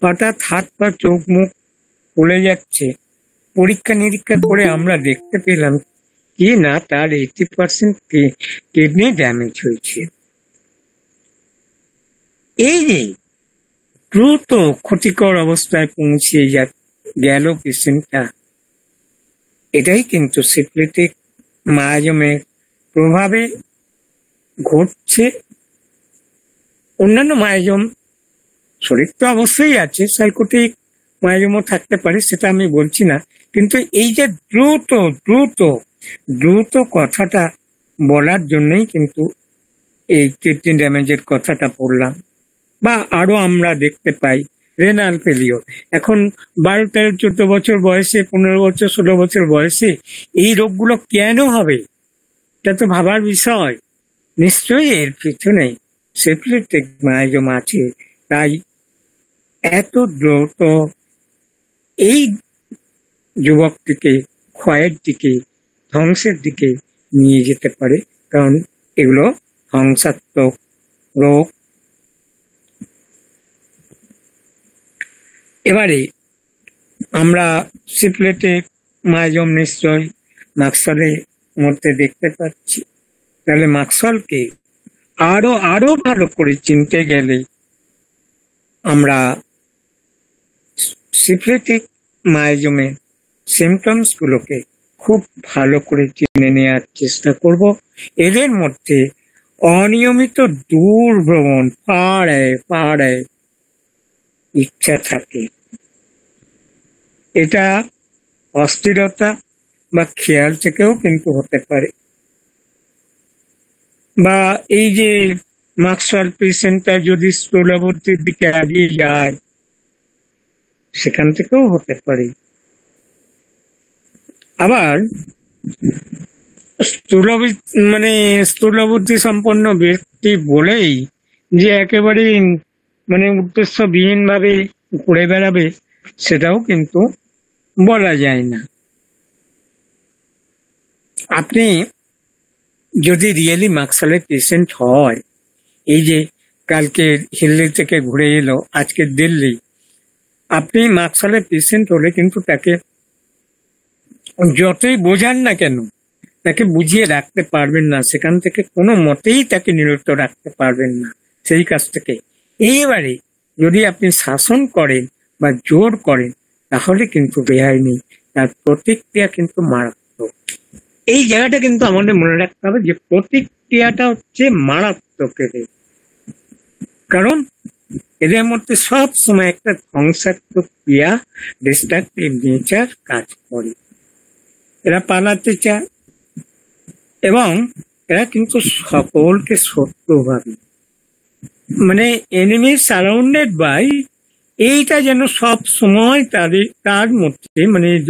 হঠাৎ হাত পা চোখ মুখ ফুলে যাচ্ছে। পরীক্ষা নিরীক্ষা করে আমরা দেখতে পেলাম কি না তার 80% কিডনি ড্যামেজ হয়েছে। এই যে দ্রুত ক্ষতিকর অবস্থায় পৌঁছে গেল পেশেন্টটা, এটাই কিন্তু সিফিলিটিক মায়াজমের প্রভাবে ঘটছে। অন্যান্য মায়াজম শরীর তো অবশ্যই আছে, সাইকোটিক মায়াজমও থাকতে পারে, সেটা আমি বলছি না, কিন্তু এই যে দ্রুত দ্রুত দ্রুত কথাটা বলার জন্যই কিন্তু এই কিডনি ড্যামেজের কথাটা বললাম। বা আরো আমরা দেখতে পাই রেনাল ফেলিওর। এখন 12, 13, 14 বছর বয়সে, 15 বছর, 16 বছর বয়সে এই রোগগুলো কেন হবে? এটা তো ভাবার বিষয়। নিশ্চয়ই এর পিছনে সিফিলিটিক মায়াজম আছে, তাই এত দ্রুত এই যুবকটিকে ক্ষয়ের দিকে, ধ্বংসের দিকে নিয়ে যেতে পারে, কারণ এগুলো ধ্বংসাত্মক রোগ। এবারে আমরা সিফিলিটিক মায়াজম নিশ্চয় মাকসলের মধ্যে দেখতে পাচ্ছি। তাহলে মাকসলকে আরো আরো ভালো করে চিনতে গেলে আমরা সিফিলিটিক মায়াজমের সিমটমস গুলোকে খুব ভালো করে চিনে নেওয়ার চেষ্টা করব। এদের মধ্যে অনিয়মিত দূর ভ্রমণ, পাহাড়ে ইচ্ছা থাকে, এটা অস্থিরতা বা খেয়াল থেকেও কিন্তু হতে পারে। বা এই যে মাকসল পেশেন্টটা যদি স্থূলবর্তীর দিকে এগিয়ে যায়, সেখান থেকেও হতে পারে। আবার স্থূলবুদ্ধি সম্পন্ন ব্যক্তি বলেই যে একেবারে উদ্দেশ্যবিহীন ভাবে ঘুরে বেড়াবে, সেটাও কিন্তু বলা যায় না। আপনি যদি রিয়েলি মাকসলের পেশেন্ট হয়, এই যে কালকে হিল্লি থেকে ঘুরে এলো, আজকে দিল্লি, আপনি মাকসলের পেশেন্ট হলে কিন্তু তাকে যতই বোঝান না কেন, তাকে বুঝিয়ে রাখতে পারবেন না, সেখান থেকে কোনো মতেই তাকে নিরত রাখতে পারবেন না সেই কাজ থেকে। এইবারে যদি আপনি শাসন করেন বা জোর করেন, তাহলে কিন্তু রেহাই নেই, তার প্রতিক্রিয়া কিন্তু মারাত্মক। এই জায়গাটা কিন্তু আমাদের মনে রাখতে হবে যে প্রতিক্রিয়াটা হচ্ছে মারাত্মক। কারণ এদের মধ্যে সব সময় একটা ধ্বংসাত্মক ক্রিয়া, ডিস্ট্রাকটিভ নেচার কাজ করে। এরা পালাতে চায় এবং এরা কিন্তু সকলকে শত্রু ভাবে, এনিমি সারাউন্ডেড বাই, এইটা যেন সব সময় তার মধ্যে,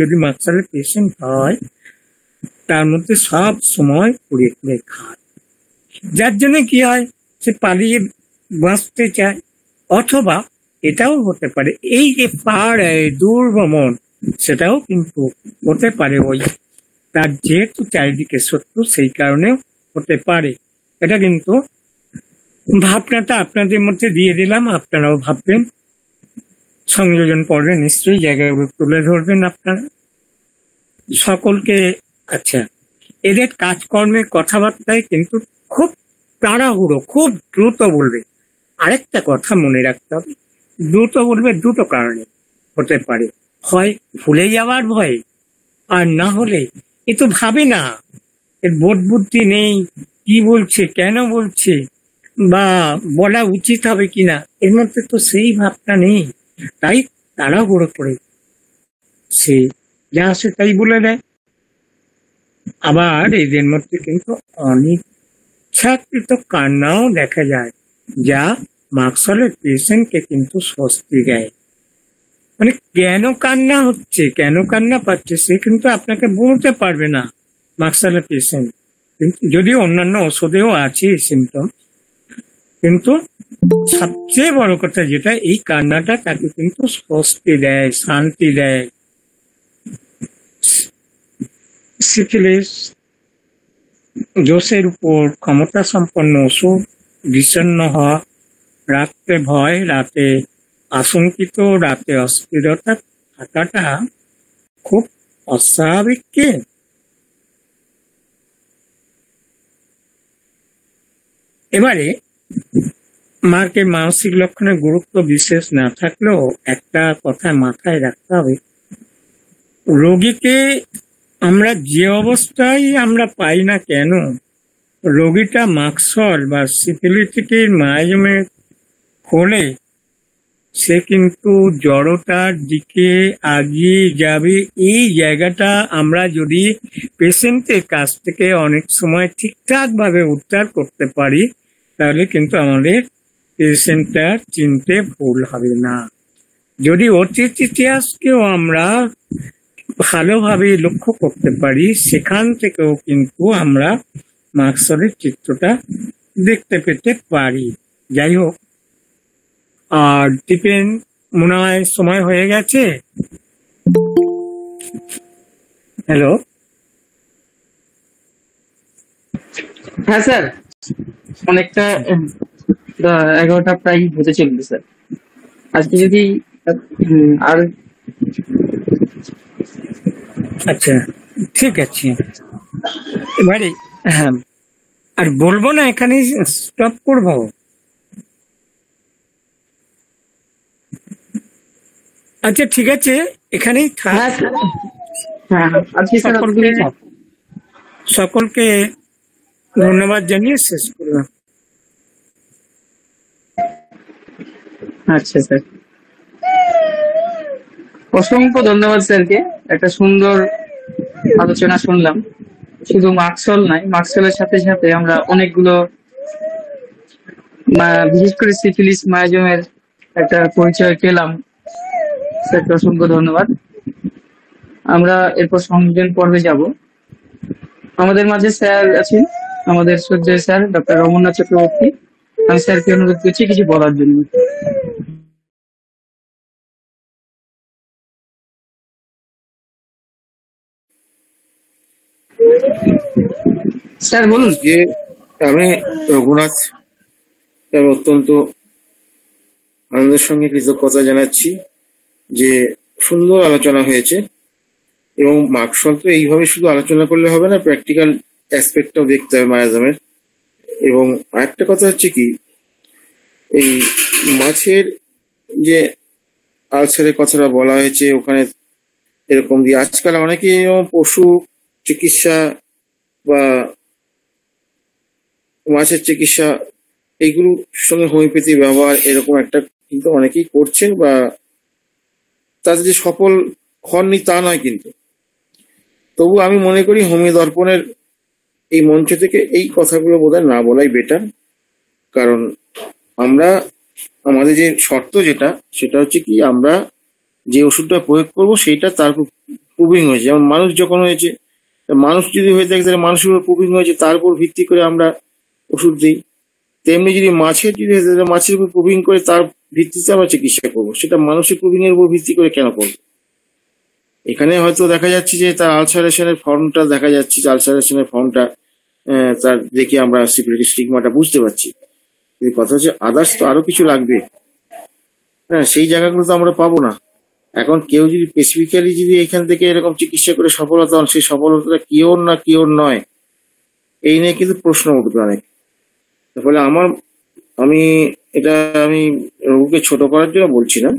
যদি মাকসলের পেশেন্ট হয়, তার মধ্যে সব সময় পুড়িয়ে খায়। যার জন্য কি হয়, সে পালিয়ে বাঁচতে চায়। অথবা এটাও হতে পারে এই যে পাহাড়ে দূর ভ্রমণ, সেটাও কিন্তু হতে পারে ওই তার যেহেতু চারিদিকে শত্রু, সেই কারণেও হতে পারে। এটা কিন্তু ভাবনাটা আপনাদের মধ্যে দিয়ে দিলাম, আপনারাও ভাববেন, সংযোজন করবেন, নিশ্চয়ই জায়গাগুলো তুলে ধরবেন আপনারা সকলকে। আচ্ছা, এদের কাজকর্মের কথাবার্তায় কিন্তু খুব তাড়াহুড়ো, খুব দ্রুত বলবে। আরেকটা কথা মনে রাখতে হবে, দ্রুত বলবে দুটো কারণে হতে পারে। হয় ভুলে যাওয়ার ভয়ে, আর না হলে এ তো ভাবে না, এর বোধ বুদ্ধি নেই, কি বলছে, কেন বলছে, বা বলা উচিত হবে কিনা, এর মধ্যে তো সেই ভাবটা নেই। তাই তাড়াহুড়ো করে সে যা আসে তাই বলে দেয়। আবার এদের মধ্যে কিন্তু অনিচ্ছাকৃত কান্নাও দেখা যায়, যা মাকসলের পেশেন্টকে কিন্তু স্বস্তি দেয়। কেন কান্না হচ্ছে, কেন কান্না পাচ্ছে, সে কিন্তু আপনাকে বলতে পারবে না, মাকসালের পেশেন্ট, কিন্তু যদিও অন্যান্য ওষুধেও আছে সিমটম, কিন্তু সবচেয়ে বড় কথা যেটা, এই কান্নাটা তাকে কিন্তু স্বস্তি দেয়, শান্তি দেয়। সিফিলিস জোশের উপর ক্ষমতা সম্পন্ন ওষুধ, বিষণ্ণ হওয়া, রাত্রে ভয়, রাতে আশঙ্কিত, রাতে অস্থিরতা থাকাটা খুব অস্বাভাবিক কি? এবারে মাকে মানসিক লক্ষণের গুরুত্ব বিশেষ না থাকলেও একটা কথা মাথায় রাখতে হবে, রোগীকে আমরা যে অবস্থায় আমরা পাই না কেন, রোগীটা মাকসল বা সিফিলিটিকের মায়াজমে হলে সে কিন্তু জড়তার দিকে আগিয়ে যাবে। এই জায়গাটা আমরা যদি পেশেন্টের কাছ থেকে অনেক সময় ঠিকঠাক ভাবে উদ্ধার করতে পারি, তাহলে কিন্তু আমাদের পেশেন্টটা চিনতে ভুল হবে না। যদি অতীত ইতিহাসকেও আমরা ভালোভাবে লক্ষ্য করতে পারি, সেখান থেকেও কিন্তু আমরা মাকসলের চিত্রটা দেখতে পেতে পারি। যাই হোক, আর টিফিন মনে হয় সময় হয়ে গেছে। হ্যালো, হ্যাঁ স্যার, অনেকটা 11টা প্রায় হতে চলবে স্যার। আজকে যদি আর আচ্ছা ঠিক আছে। এবারে হ্যাঁ, আর বলবো না, এখানে স্টপ করবো। আচ্ছা ঠিক আছে, এখানেই থাক। হ্যাঁ স্যার, হ্যাঁ আজকে স্যার সকলকে সকলকে ধন্যবাদ জানিয়ে শেষ করলাম। আচ্ছা স্যার, অসংখ্য ধন্যবাদ স্যারকে। একটা সুন্দর আলোচনা শুনলাম। শুধু মাকসল নয়, মাকসলের সাথে সাথে আমরা অনেকগুলো বিশেষ করে সিফিলিস মায়াজমের একটা পরিচয় পেলাম। স্যারকে অসংখ্য ধন্যবাদ। আমরা এরপর সংযোজন পর্বে যাব। আমাদের মাঝে স্যার আছেন, আমাদের শ্রদ্ধেয় স্যার ডক্টর রমনাথ চক্রবর্তী। আমি স্যারকে অনুরোধ করছি কিছু বলার জন্য। স্যার বলুন। যে আমি রঘুনাথ, আমি অত্যন্ত আনন্দের সঙ্গে কৃতজ্ঞতা জানাচ্ছি যে সুন্দর আলোচনা হয়েছে। এবং মাকসল তো এইভাবে শুধু আলোচনা করলে হবে না, প্র্যাকটিক্যাল অ্যাসপেক্টটাও দেখতে হবে মায়াজামের। এবং আরেকটা কথা হচ্ছে কি, এই মাছের যে আলসারের কথাটা বলা হয়েছে ওখানে, এরকম দিয়ে আজকাল অনেকে পশু চিকিৎসা বা মাছের চিকিৎসা এইগুলোর সঙ্গে হোমিওপ্যাথি ব্যবহার এরকম একটা কিন্তু অনেকেই করছেন, বা তাদের যে সফল হননি তা নয়, কিন্তু তবু আমি মনে করি হোমিও দর্পণের এই মঞ্চ থেকে এই কথাগুলো বোধহয় না বলাই বেটার। কারণ আমরা আমাদের যে শর্ত সেটা হচ্ছে কি, আমরা যে ওষুধটা প্রয়োগ করবো সেইটা তার প্রুভিং হয়েছে। যেমন মানুষ যখন হয়েছে, মানুষ যদি হয়ে থাকে তাহলে মানুষের উপর প্রুভিং হয়েছে, তার উপর ভিত্তি করে আমরা ওষুধ দিই। তেমনি যদি মাছের যদি হয়ে থাকে, মাছের উপর প্রুভিং করে তার ভিত্তিতে আমরা চিকিৎসা করবো, সেটা মানুষের প্রুভিং এর উপর ভিত্তি করে কেন করবো? এখানে হয়তো দেখা যাচ্ছে যে তার আলসারেশনের ফর্মটা দেখা যাচ্ছে, যে আলসারেশনের ফর্মটা তার দেখে আমরা সিপিলিটি স্টিগমাটা বুঝতে পারছি। কিন্তু কথা হচ্ছে আদার্স তো আরো কিছু লাগবে, হ্যাঁ, সেই জায়গাগুলো তো আমরা পাবো না। এখন কেউ যদি স্পেসিফিক্যালি যদি এখান থেকে এরকম চিকিৎসা করে সফলতা হন, সেই সফলতাটা কিওর না কিওর নয়, এই নিয়ে কিন্তু প্রশ্ন উঠবে অনেক। ফলে আমি রোগীকে ছোট করার জন্য বলছি না,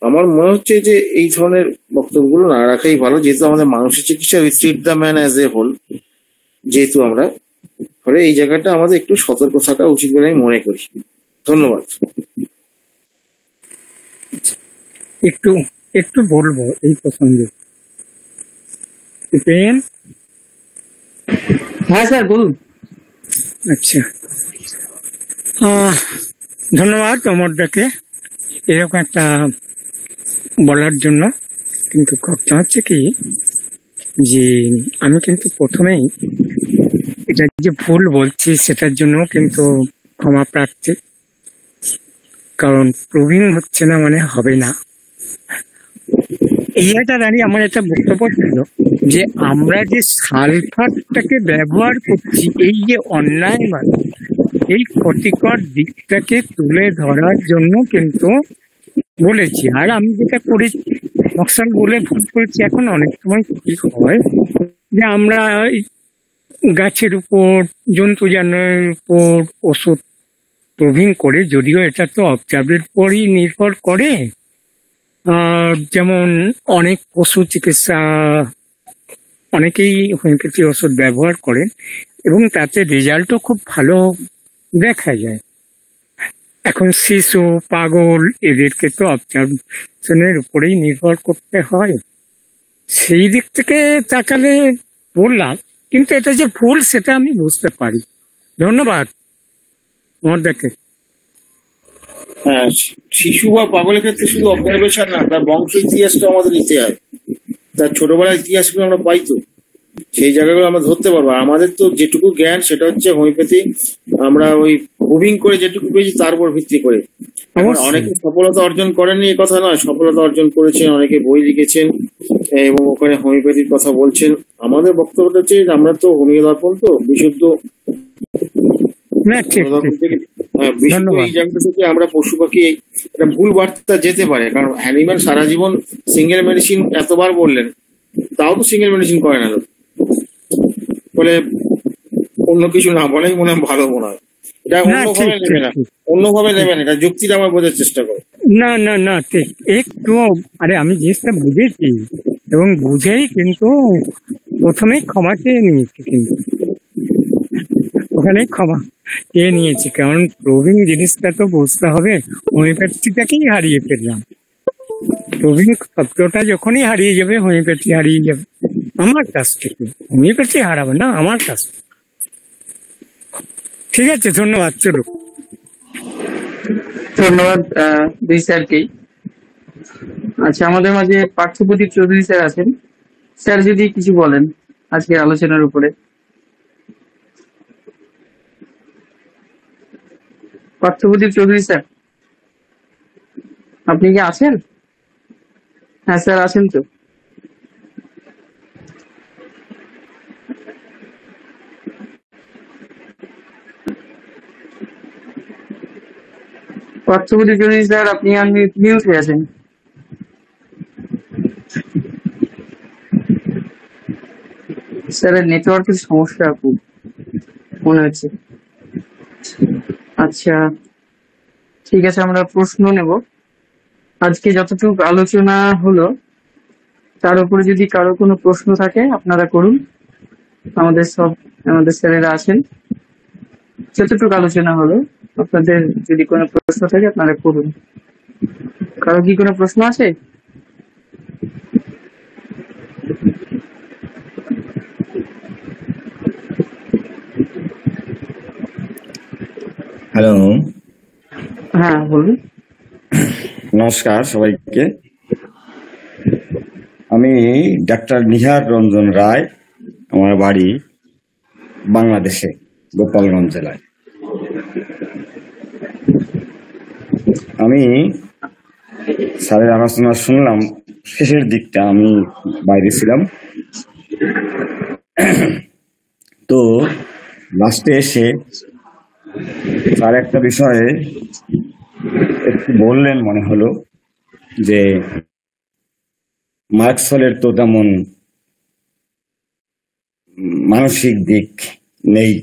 আমার মনে হচ্ছে যে এই ধরনের বক্তব্যগুলো না রাখাই ভালো, যেহেতু আমাদের মানুষের চিকিৎসা with treat the man as a whole, যেহেতু আমরা, ফলে এই জায়গাটা আমাদের একটু সতর্ক থাকা উচিত বলে আমি মনে করি। ধন্যবাদ। একটু একটু বলবো এই প্রসঙ্গে। হ্যাঁ স্যার বলুন। আচ্ছা, ধন্যবাদ অমরদাকে এরকম একটা বলার জন্য। কিন্তু ঘটনা হচ্ছে কি, যে আমি কিন্তু প্রথমেই এটা যে ভুল বলছি সেটার জন্য কিন্তু ক্ষমা প্রার্থী, কারণ প্রবীণ হচ্ছে না মানে হবে না। এইটা দাঁড়িয়ে আমার একটা বক্তব্য ছিল যে আমরা যে সালফারটাকে ব্যবহার করছি এই যে অন্যায় মানে এই ক্ষতিকর দিকটাকে তুলে ধরার জন্য কিন্তু বলেছি। আর আমি যেটা করেছি নকশাল বলে ভুল করেছি, এখন অনেক সময় কি হয় যে আমরা এই গাছের উপর জন্তু জানোয়ারের উপর ওষুধ প্রবীণ করে, যদিও এটা তো অবজার্ভের পরই নির্ভর করে। যেমন অনেক পশু চিকিৎসা অনেকেই হোমিওপ্যাথি ওষুধ ব্যবহার করেন এবং তাতে রেজাল্টও খুব ভালো দেখা যায়। এখন শিশু পাগল এদেরকে তো অবজারভেশনের উপরেই নির্ভর করতে হয়, সেই দিক থেকে তাকালে বললাম, কিন্তু এটা যে ভুল সেটা আমি বুঝতে পারি। ধন্যবাদ আমার দেখে। হ্যাঁ, শিশু বা পাগলের ক্ষেত্রে শুধু অবজারভেশন না, তার বংশ ইতিহাসটা আমাদের নিতে হয়। তার ছোটবেলার ইতিহাসগুলো আমরা পাই, তো সেই জায়গাগুলো আমরা ধরতে পারবো। আর আমাদের তো যেটুকু জ্ঞান সেটা হচ্ছে হোমিওপ্যাথি, আমরা ওই মুভিং করে যেটুকু পেয়েছি তার উপর ভিত্তি করে। অনেকে সফলতা অর্জন করেননি এ কথা নয়, সফলতা অর্জন করেছেন, অনেকে বই লিখেছেন এবং ওখানে হোমিওপ্যাথির কথা বলছেন। আমাদের বক্তব্যটা হচ্ছে আমরা তো হোমিও দর্পণ, তো বিশুদ্ধ এই জায়গাটা থেকে আমরা পশু পাখি একটা ভুল বার্তা যেতে পারে। কারণ অ্যানিম্যাল সারা জীবন সিঙ্গেল মেডিসিন এতবার বললেন, তাও তো সিঙ্গেল মেডিসিন করে না, বলে অন্য কিছু না বলাই মনে হয় ভালো মনে হয়। এটা অন্যভাবে নেবে না, অন্যভাবে নেবে না, এটা যুক্তিটা আমার বোঝার চেষ্টা করো। না না না, ঠিক একটু, আরে আমি জিনিসটা বুঝেছি এবং বুঝেই কিন্তু প্রথমেই ক্ষমা চেয়ে নিয়েছি, কিন্তু ওখানে ক্ষমা চেয়ে নিয়েছি, কারণ প্রবীণ জিনিসটা তো বুঝতে হবে। হোমিওপ্যাথিটাকেই হারিয়ে ফেললাম, প্রবীণ শব্দটা যখনই হারিয়ে যাবে হোমিওপ্যাথি হারিয়ে যাবে আমার কাছ থেকে। হোমিওপ্যাথি হারাবে না আমার কাছ থেকে। ঠিক আছে, ধন্যবাদ। চলো, ধন্যবাদ দুই স্যারকেই। আচ্ছা, আমাদের মাঝে পার্থপ্রদীপ চৌধুরী স্যার আছেন। স্যার যদি কিছু বলেন আজকের আলোচনার উপরে। পার্থপ্রদীপ চৌধুরী স্যার, আপনি কি আছেন? হ্যাঁ স্যার, আছেন তো? পার্থপ্রদীপ চৌধুরী স্যার, আপনি মিউট হয়ে আছেন। স্যারের নেটওয়ার্কের সমস্যা খুব মনে হচ্ছে। আচ্ছা ঠিক আছে, আমরা প্রশ্ন নেব। আজকে যতটুকু আলোচনা হলো তার উপরে যদি কারো কোনো প্রশ্ন থাকে আপনারা করুন। আমাদের স্যারেরা আছেন। যতটুকু আলোচনা হলো আপনাদের যদি কোনো প্রশ্ন থাকে আপনারা করুন। কারো কি কোনো প্রশ্ন আছে? হ্যালো, হ্যাঁ বলুন। নমস্কার সবাইকে। আমি ডাক্তার নিহার রঞ্জন রায়, আমার বাড়ি বাংলাদেশে গোপালগঞ্জ জেলায়। আমি স্যারের আলোচনা শুনলাম, শেষের দিকটা আমি বাইরে ছিলাম, তো লাস্টে এসে স্যার একটা বিষয়ে একটু বললেন, মনে হলো যে মার্কসলের তো তেমন মানসিক দিক নেই,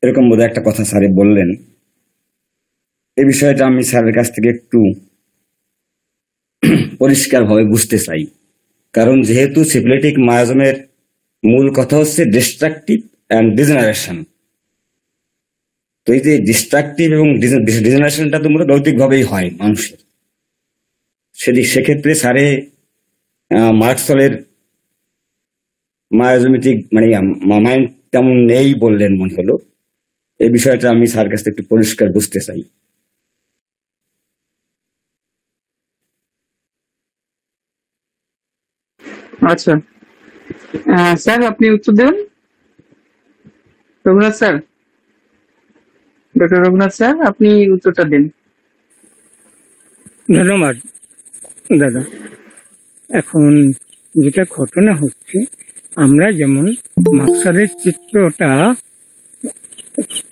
এরকম বোধহয় একটা কথা স্যারে বললেন। এই বিষয়টা আমি স্যারের কাছ থেকে একটু পরিষ্কারভাবে বুঝতে চাই, কারণ যেহেতু সিফিলিটিক মায়োজমের মূল কথা হচ্ছে ডিস্ট্রাকটিভ অ্যান্ড ডিজেনারেশন, তো এই যে ডিস্ট্রাকটিভ এবং ডিজেনারেশনটা তো মূলত ভৌতিকভাবেই হয় মানুষের। সেক্ষেত্রে স্যারে মার্কসলের মায়োজমেটিক মাইন্ড তেমন নেই বললেন মনে হলো। এই বিষয়টা আমি স্যার কাছে একটু পরিষ্কার বুঝতে চাই। আচ্ছা, স্যার আপনি উত্তর দেবেন। Raghunath sir, doctor Raghunath sir আপনি উত্তরটা দিন। ধন্যবাদ দাদা। এখন যেটা ঘটনা হচ্ছে, আমরা যেমন মাকসারের চিত্রটা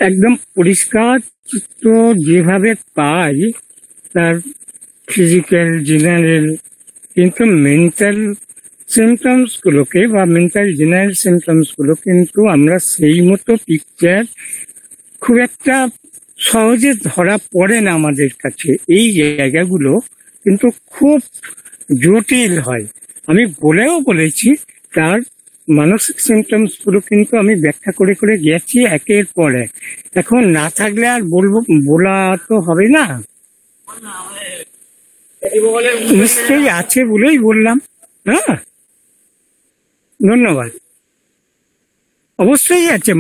একদম পরিষ্কার চিত্র যেভাবে পাই তার ফিজিক্যাল জেনারেল, কিন্তু মেন্টাল সিমটমস গুলোকে বা মেন্টাল জেনারেল সিমটমস গুলো কিন্তু আমরা সেই মতো পিকচার খুব একটা সহজে ধরা পড়ে না আমাদের কাছে। এই জায়গাগুলো কিন্তু খুব জটিল হয়। আমি বলেছি তার মানসিক সিমটমস গুলো কিন্তু আমি ব্যাখ্যা করে করে গেছি একের পর এক। এখন না থাকলে আর বলা তো হবে না, নিশ্চয়ই আছে বলেই বললাম। হ্যাঁ, ধন্যবাদ। অবশ্যই আছে।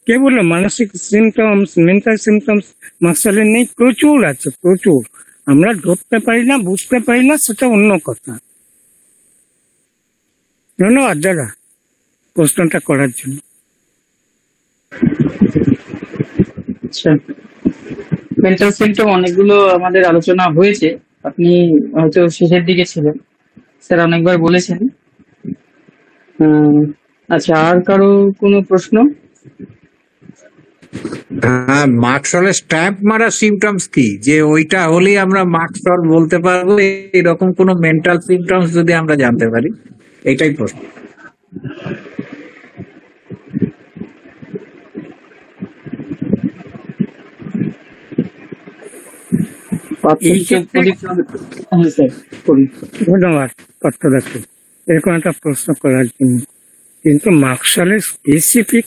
কে বললো মানসিক সিমটমস, মেন্টাল সিমটমস মাকসালের নেই? প্রচুর আছে, প্রচুর। আমরা ধরতে পারি না, বুঝতে পারি না, সেটা অন্য কথা। ধন্যবাদ দাদা প্রশ্নটা করার জন্য। আচ্ছা, মেন্টাল সিমটম অনেকগুলো আমাদের আলোচনা হয়েছে, আপনি হয়তো শেষের দিকে ছিলেন, স্যার অনেকবার বলেছেন। আচ্ছা, আর কারো কোনো প্রশ্ন? মার্কসলের স্ট্যাম্প মারা সিমটমস কি, যে ওইটা হলেই আমরা মার্কসল বলতে পারবো, এরকম কোন মেন্টাল সিমটমস যদি আমরা জানতে পারি, এটাই প্রশ্ন। এই ধন্যবাদ পার্থদাকে এরকম একটা প্রশ্ন করার জন্য। কিন্তু মার্কসলের স্পেসিফিক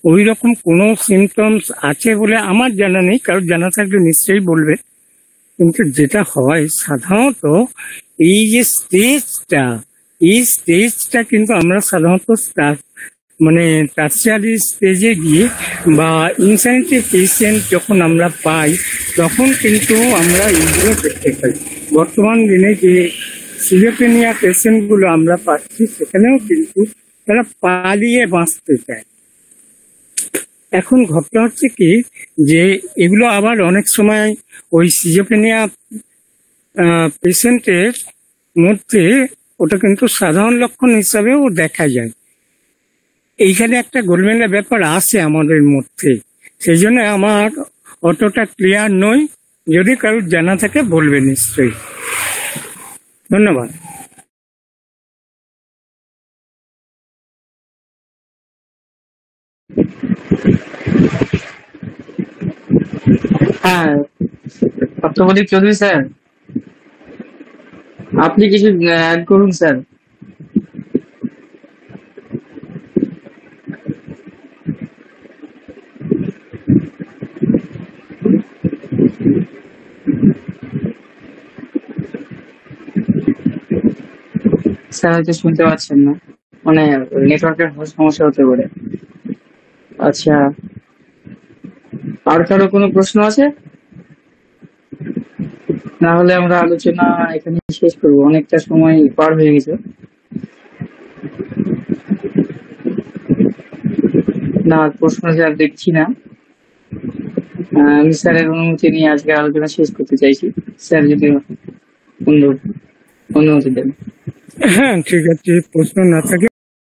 ওই রকম কোনো সিমটমস আছে বলে আমার জানা নেই, কারোর জানা থাকলে নিশ্চয়ই বলবে। কিন্তু যেটা হয় সাধারণত এই যে স্টেজটা কিন্তু আমরা সাধারণত মানে টার্সিয়ারি স্টেজে গিয়ে বা ইনসানিটি পেশেন্ট যখন আমরা পাই তখন কিন্তু আমরা এইগুলো দেখতে পাই। বর্তমান দিনে যে সিজোফ্রেনিয়া পেশেন্ট গুলো আমরা পাচ্ছি সেখানেও কিন্তু তারা পালিয়ে বাঁচতে চায়। এখন ঘটনা হচ্ছে কি, যে এগুলো আবার অনেক সময় ওই সিজোফ্রেনিয়া পেশেন্টের মধ্যে ওটা কিন্তু সাধারণ লক্ষণ হিসাবেও দেখা যায়। এইখানে একটা গোলমেলা ব্যাপার আছে আমাদের মধ্যে, সেই জন্য আমার অতটা ক্লিয়ার নই। যদি কারোর জানা থাকে বলবে নিশ্চয়ই। ধন্যবাদ। হ্যাঁ, পার্থপ্রদীপ চৌধুরী স্যার, আপনি কিছু অ্যাড করুন স্যার। স্যার হয়তো শুনতে পাচ্ছেন না, মানে নেটওয়ার্কের সমস্যা হতে পারে। আচ্ছা, আর কারো কোনো প্রশ্ন আছে? না হলে আমরা আলোচনা এখানে শেষ করবো, অনেকটা সময় পার হয়ে গেছে। না, প্রশ্ন স্যার দেখছি না। আমি স্যারের অনুমতি নিয়ে আজকে আলোচনা শেষ করতে চাইছি, স্যার যদি অনুমতি দেন। হ্যাঁ ঠিক আছে, প্রশ্ন না থাকে